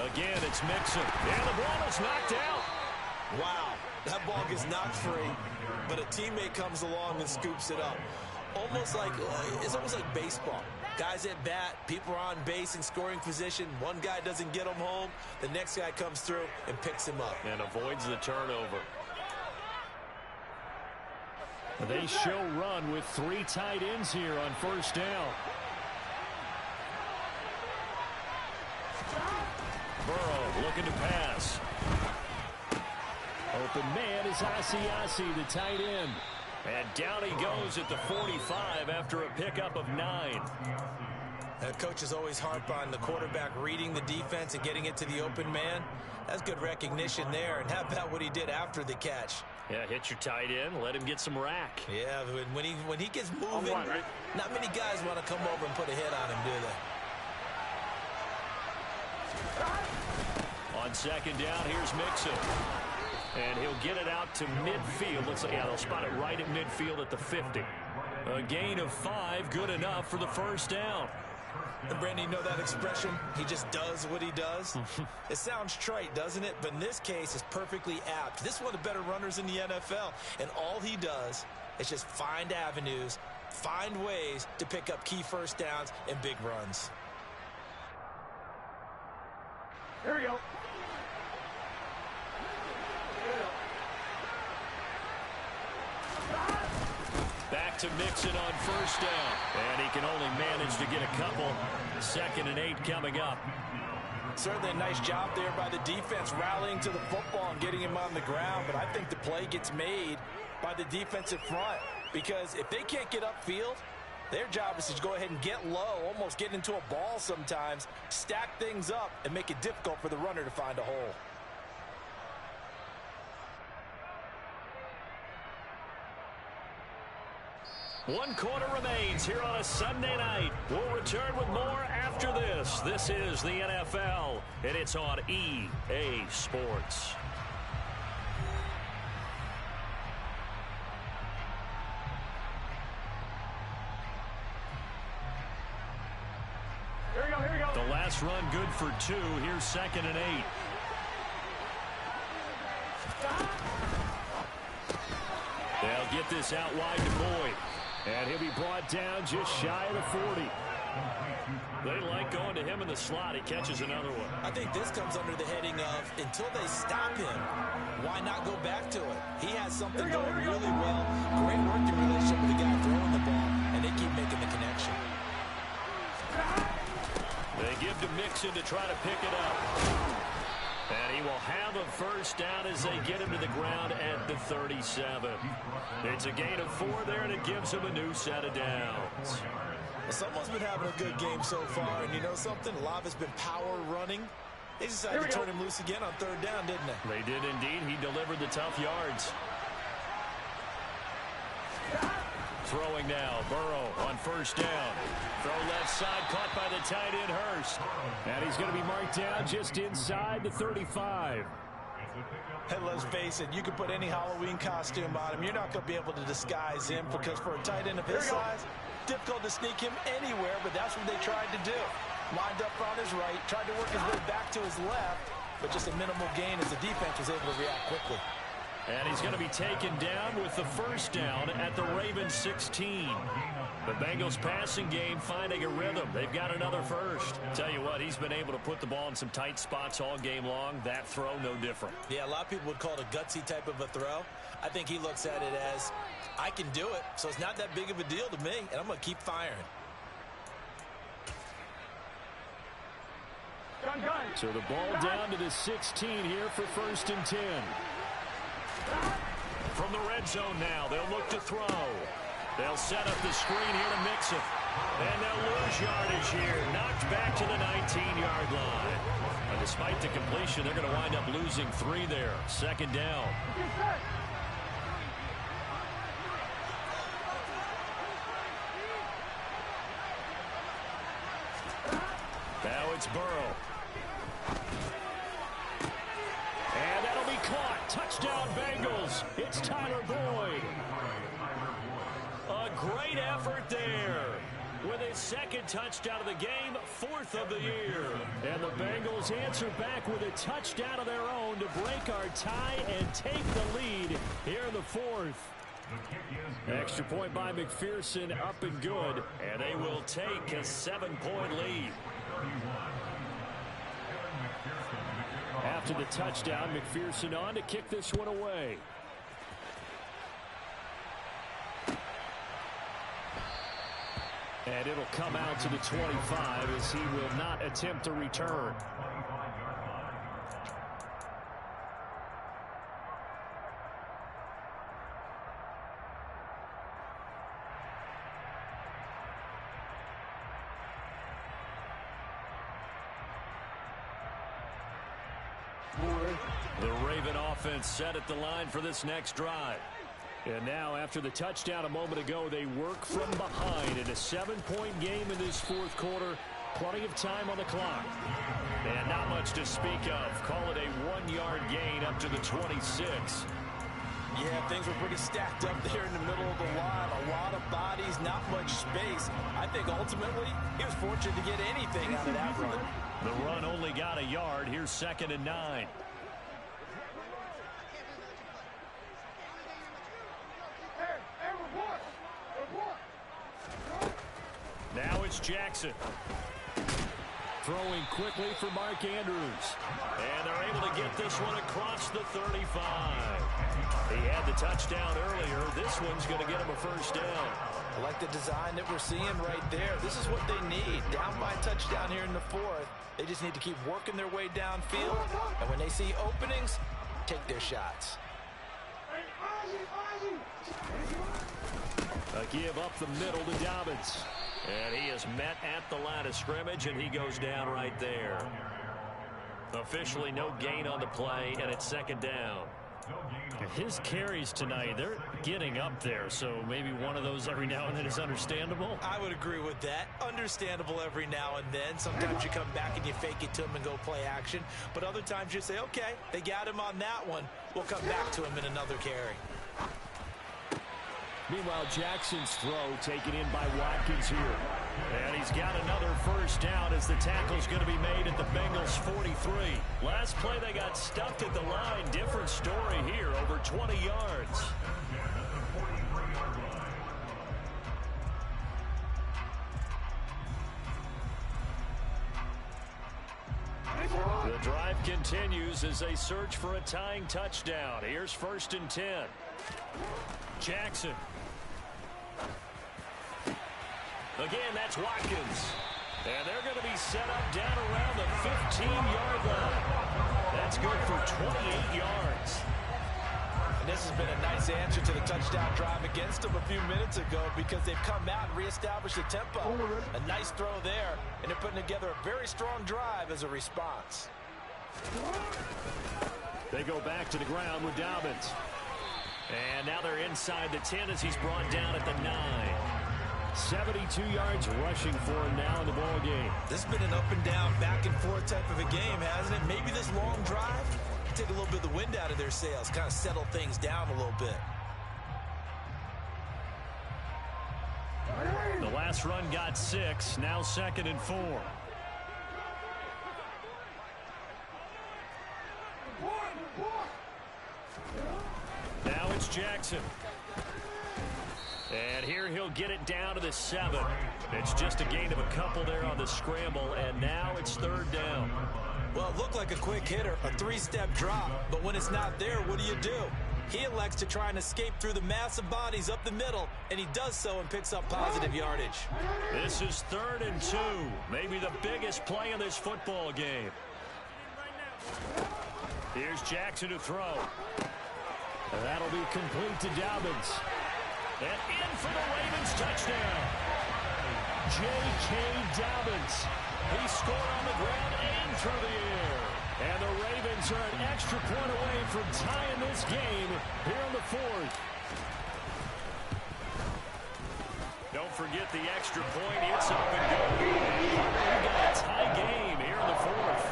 Again, it's Mixon. And the ball is knocked out. Wow, that ball gets knocked free, but a teammate comes along and scoops it up. Almost like, it's almost like baseball. Guys at bat, people are on base in scoring position. One guy doesn't get him home. The next guy comes through and picks him up. And avoids the turnover. They show run with 3 tight ends here on 1st down. Burrow looking to pass. Open man is Asiasi, the tight end. And down he goes at the 45 after a pickup of 9. Coaches always harp on the quarterback reading the defense and getting it to the open man. That's good recognition there. And how about what he did after the catch? Yeah, hit your tight end, let him get some rack. Yeah, when he gets moving, not many guys want to come over and put a hit on him, do they? On 2nd down, here's Mixon. And he'll get it out to midfield. Looks like, yeah, they'll spot it right at midfield at the 50. A gain of 5, good enough for the 1st down. And Brandon, you know that expression? He just does what he does. It sounds trite, doesn't it? But in this case, it's perfectly apt. This is one of the better runners in the NFL. And all he does is just find avenues, find ways to pick up key 1st downs and big runs. Here we go. Back to Mixon on first down. And he can only manage to get a couple. 2nd and 8 coming up. Certainly a nice job there by the defense rallying to the football and getting him on the ground. But I think the play gets made by the defensive front. Because if they can't get upfield, their job is to go ahead and get low, almost get into a ball sometimes, stack things up, and make it difficult for the runner to find a hole. One quarter remains here on a Sunday night. We'll return with more after this. This is the NFL, and it's on EA Sports. Here we go, here we go. The last run good for 2. Here's 2nd and 8. They'll get this out wide to Boyd. And he'll be brought down just shy of the 40. They like going to him in the slot. He catches another one. I think this comes under the heading of, until they stop him, why not go back to it? He has something going really well. Great working relationship with the guy throwing the ball, and they keep making the connection. They give to Mixon to try to pick it up. And he will have a first down as they get him to the ground at the 37. It's a gain of 4 there, and it gives him a new set of downs. Well, someone's been having a good game so far, and you know something? A lot of it's been power running. They decided to turn him loose again on 3rd down, didn't they? They did indeed. He delivered the tough yards. Throwing now, Burrow on first down. Throw left side, caught by the tight end, Hurst. And he's going to be marked down just inside the 35. And let's face it, you can put any Halloween costume on him. You're not going to be able to disguise him because for a tight end of his size, difficult to sneak him anywhere, but that's what they tried to do. Lined up on his right, tried to work his way back to his left, but just a minimal gain as the defense was able to react quickly. And he's going to be taken down with the first down at the Ravens 16. The Bengals passing game finding a rhythm. They've got another first. Tell you what, he's been able to put the ball in some tight spots all game long. That throw, no different. Yeah, a lot of people would call it a gutsy type of a throw. I think he looks at it as, I can do it, so it's not that big of a deal to me, and I'm going to keep firing. So the ball down to the 16 here for 1st and 10. From the red zone now, they'll look to throw. They'll set up the screen here to Mixon. And they'll lose yardage here. Knocked back to the 19-yard line. And despite the completion, they're going to wind up losing 3 there. 2nd down. Now it's Burrow. And that'll be caught. Touchdown Bengals. It's Tyler Boyd. A great effort there. With his 2nd touchdown of the game, 4th of the year. And the Bengals answer back with a touchdown of their own to break our tie and take the lead here in the 4th. Extra point by McPherson, up and good. And they will take a 7-point lead. After the touchdown, McPherson on to kick this one away. And it'll come out to the 25 as he will not attempt a return. The Raven offense set at the line for this next drive. And now, after the touchdown a moment ago, they work from behind in a 7-point game in this 4th quarter. Plenty of time on the clock. And not much to speak of. Call it a 1-yard gain up to the 26. Yeah, things were pretty stacked up there in the middle of the line. A lot of bodies, not much space. I think ultimately he was fortunate to get anything out of that run. The run only got a yard. Here's 2nd and 9. Now it's Jackson. Throwing quickly for Mark Andrews. And they're able to get this one across the 35. He had the touchdown earlier. This one's going to get him a first down. I like the design that we're seeing right there. This is what they need. Down by a touchdown here in the fourth. They just need to keep working their way downfield. And when they see openings, take their shots. A give up the middle to Dobbins. And he is met at the line of scrimmage, and he goes down right there. Officially no gain on the play, and it's second down. His carries tonight, they're getting up there, so maybe one of those every now and then is understandable. I would agree with that. Understandable every now and then. Sometimes you come back and you fake it to him and go play action. But other times you say, okay, they got him on that one. We'll come back to him in another carry. Meanwhile, Jackson's throw taken in by Watkins here. And he's got another first down as the tackle's going to be made at the Bengals 43. Last play they got stuck at the line. Different story here, over 20 yards. The drive continues as they search for a tying touchdown. Here's 1st and 10. Jackson. Again, that's Watkins. And they're going to be set up down around the 15-yard line. That's good for 28 yards. And this has been a nice answer to the touchdown drive against them a few minutes ago because they've come out and reestablished the tempo. A nice throw there, and they're putting together a very strong drive as a response. They go back to the ground with Dobbins. And now they're inside the 10 as he's brought down at the 9. 72 yards rushing for him now in the ball game. This has been an up and down, back and forth type of a game, hasn't it? Maybe this long drive take a little bit of the wind out of their sails, kind of settle things down a little bit. The last run got 6, now 2nd and 4. Now it's Jackson. And here he'll get it down to the 7. It's just a gain of a couple there on the scramble, and now it's 3rd down. Well, it looked like a quick hitter, a 3-step drop, but when it's not there, what do? He elects to try and escape through the massive bodies up the middle, and he does so and picks up positive yardage. This is 3rd and 2, maybe the biggest play in this football game. Here's Jackson to throw. And that'll be complete to Dobbins. And in for the Ravens touchdown. J.K. Dobbins. He scored on the ground and through the air. And the Ravens are an extra point away from tying this game here in the 4th. Don't forget the extra point. It's up and go. We've got a tie game here in the 4th.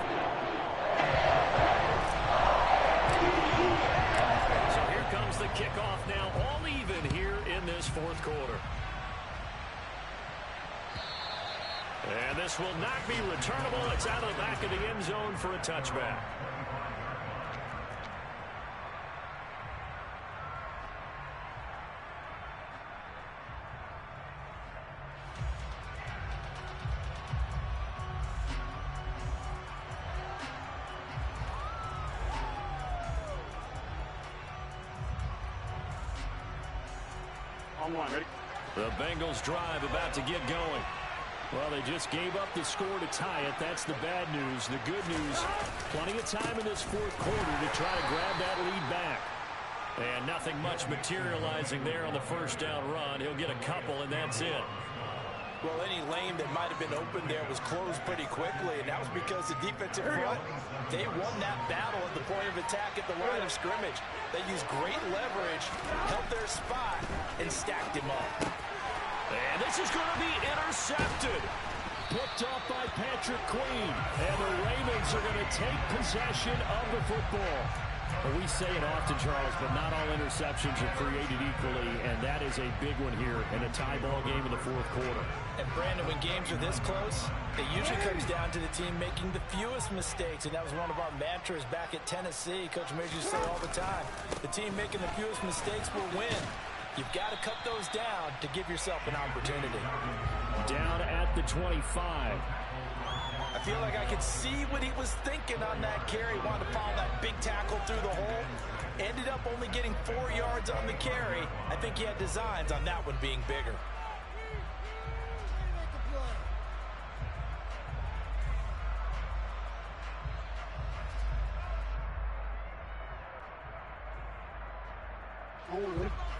So here comes the kickoff now, all even here in this 4th quarter. And this will not be returnable. It's out of the back of the end zone for a touchback. On one, ready? The Bengals drive about to get going. Well, they just gave up the score to tie it. That's the bad news. The good news, plenty of time in this 4th quarter to try to grab that lead back. And nothing much materializing there on the first down run. He'll get a couple, and that's it. Well, any lane that might have been open there was closed pretty quickly, and that was because the defensive front, they won that battle at the point of attack at the line of scrimmage. They used great leverage, held their spot, and stacked him up. And this is going to be intercepted. Picked off by Patrick Queen. And the Ravens are going to take possession of the football. Well, we say it often, Charles, but not all interceptions are created equally, and that is a big one here in a tie ball game in the 4th quarter. And, Brandon, when games are this close, it usually comes down to the team making the fewest mistakes, and that was one of our mantras back at Tennessee. Coach Major used to say all the time, the team making the fewest mistakes will win. You've got to cut those down to give yourself an opportunity. Down at the 25. I feel like I could see what he was thinking on that carry. Wanted to follow that big tackle through the hole. Ended up only getting 4 yards on the carry. I think he had designs on that one being bigger.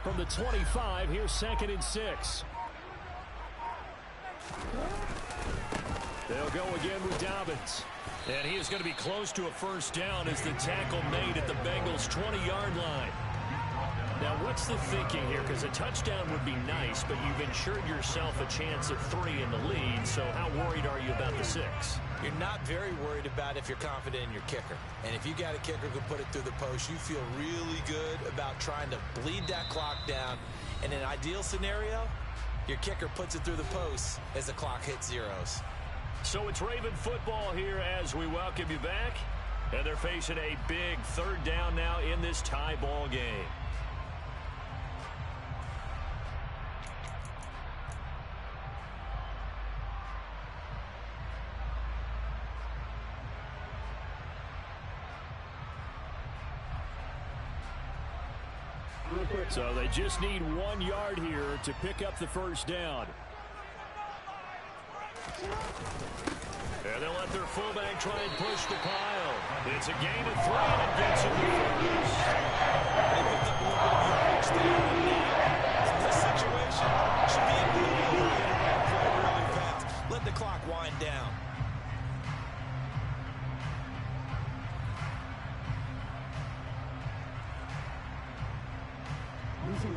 From the 25, here's 2nd and 6. They'll go again with Dobbins. And he is going to be close to a first down as the tackle made at the Bengals' 20-yard line. Now, what's the thinking here? Because a touchdown would be nice, but you've ensured yourself a chance of 3 in the lead, so how worried are you about the 6? You're not very worried about if you're confident in your kicker. And if you got a kicker who can put it through the post, you feel really good about trying to bleed that clock down. In an ideal scenario, your kicker puts it through the post as the clock hits zeros. So it's Raven football here as we welcome you back. And they're facing a big 3rd down now in this tie ball game. So they just need 1 yard here to pick up the first down. And they'll let their fullback try and push the pile. It's a gain of 3, and it gets him the first. They picked up a little bit of yardage there. This situation should be really fast. Let the clock wind down.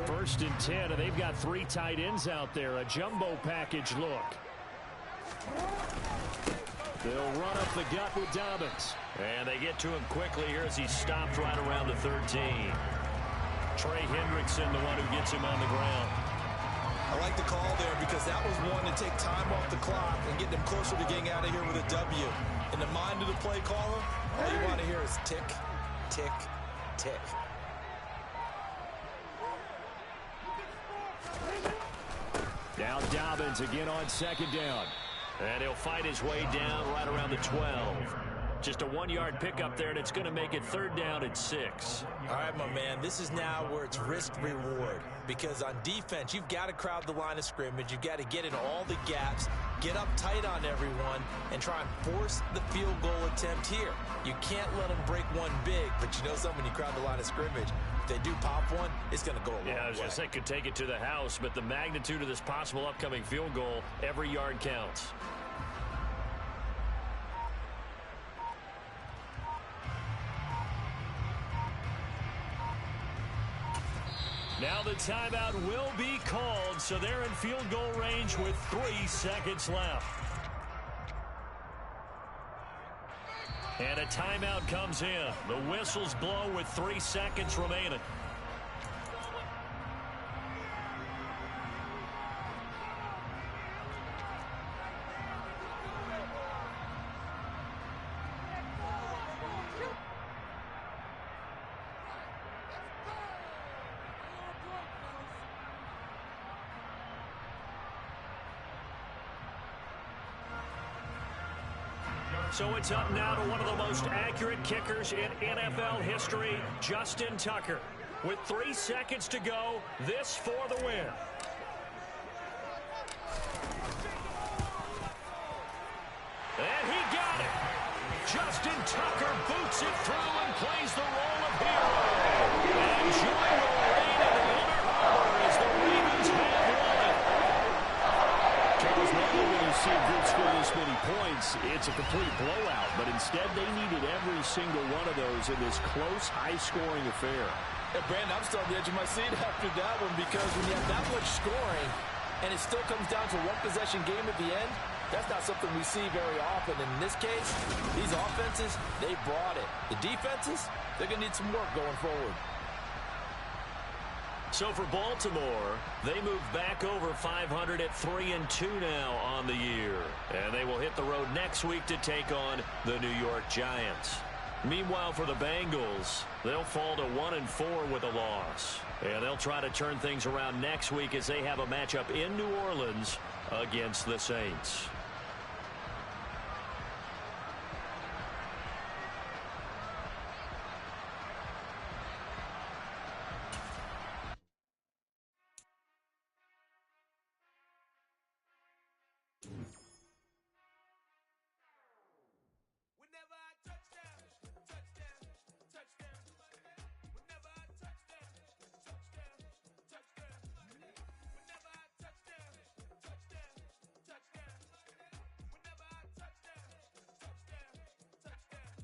1st and 10, and they've got 3 tight ends out there. A jumbo package look. They'll run up the gut with Dobbins. And they get to him quickly here as he stopped right around the 13. Trey Hendrickson, the one who gets him on the ground. I like the call there because that was one to take time off the clock and get them closer to getting out of here with a W. In the mind of the play caller, all you want to hear is tick, tick, tick. Now Dobbins again on 2nd down. And he'll fight his way down right around the 12. Just a 1-yard pickup there, and it's going to make it 3rd down at 6. All right, my man, this is now where it's risk-reward. Because on defense, you've got to crowd the line of scrimmage. You've got to get in all the gaps, get up tight on everyone, and try and force the field goal attempt here. You can't let them break one big, but you know something, when you crowd the line of scrimmage, if they do pop one, it's going to go a long way. Yeah, I was going to say, could take it to the house, but the magnitude of this possible upcoming field goal, every yard counts. Now the timeout will be called, so they're in field goal range with 3 seconds left. And a timeout comes in. The whistles blow with 3 seconds remaining. So it's up now to one of the most accurate kickers in NFL history, Justin Tucker. With 3 seconds to go, this for the win. And he got it. Justin Tucker boots it through and plays the role of hero. And joy will reign in the Inner Harbor as the Ravens have won it. Charles, normally when you see a group score this many points, it's a complete blowout. But instead, they needed every single one of those in this close, high-scoring affair. Hey, Brandon, I'm still on the edge of my seat after that one because when you have that much scoring and it still comes down to one possession game at the end, that's not something we see very often. And in this case, these offenses, they brought it. The defenses, they're going to need some work going forward. So for Baltimore, they move back over 500 at 3-2 now on the year. And they will hit the road next week to take on the New York Giants. Meanwhile, for the Bengals, they'll fall to 1-4 with a loss. And they'll try to turn things around next week as they have a matchup in New Orleans against the Saints.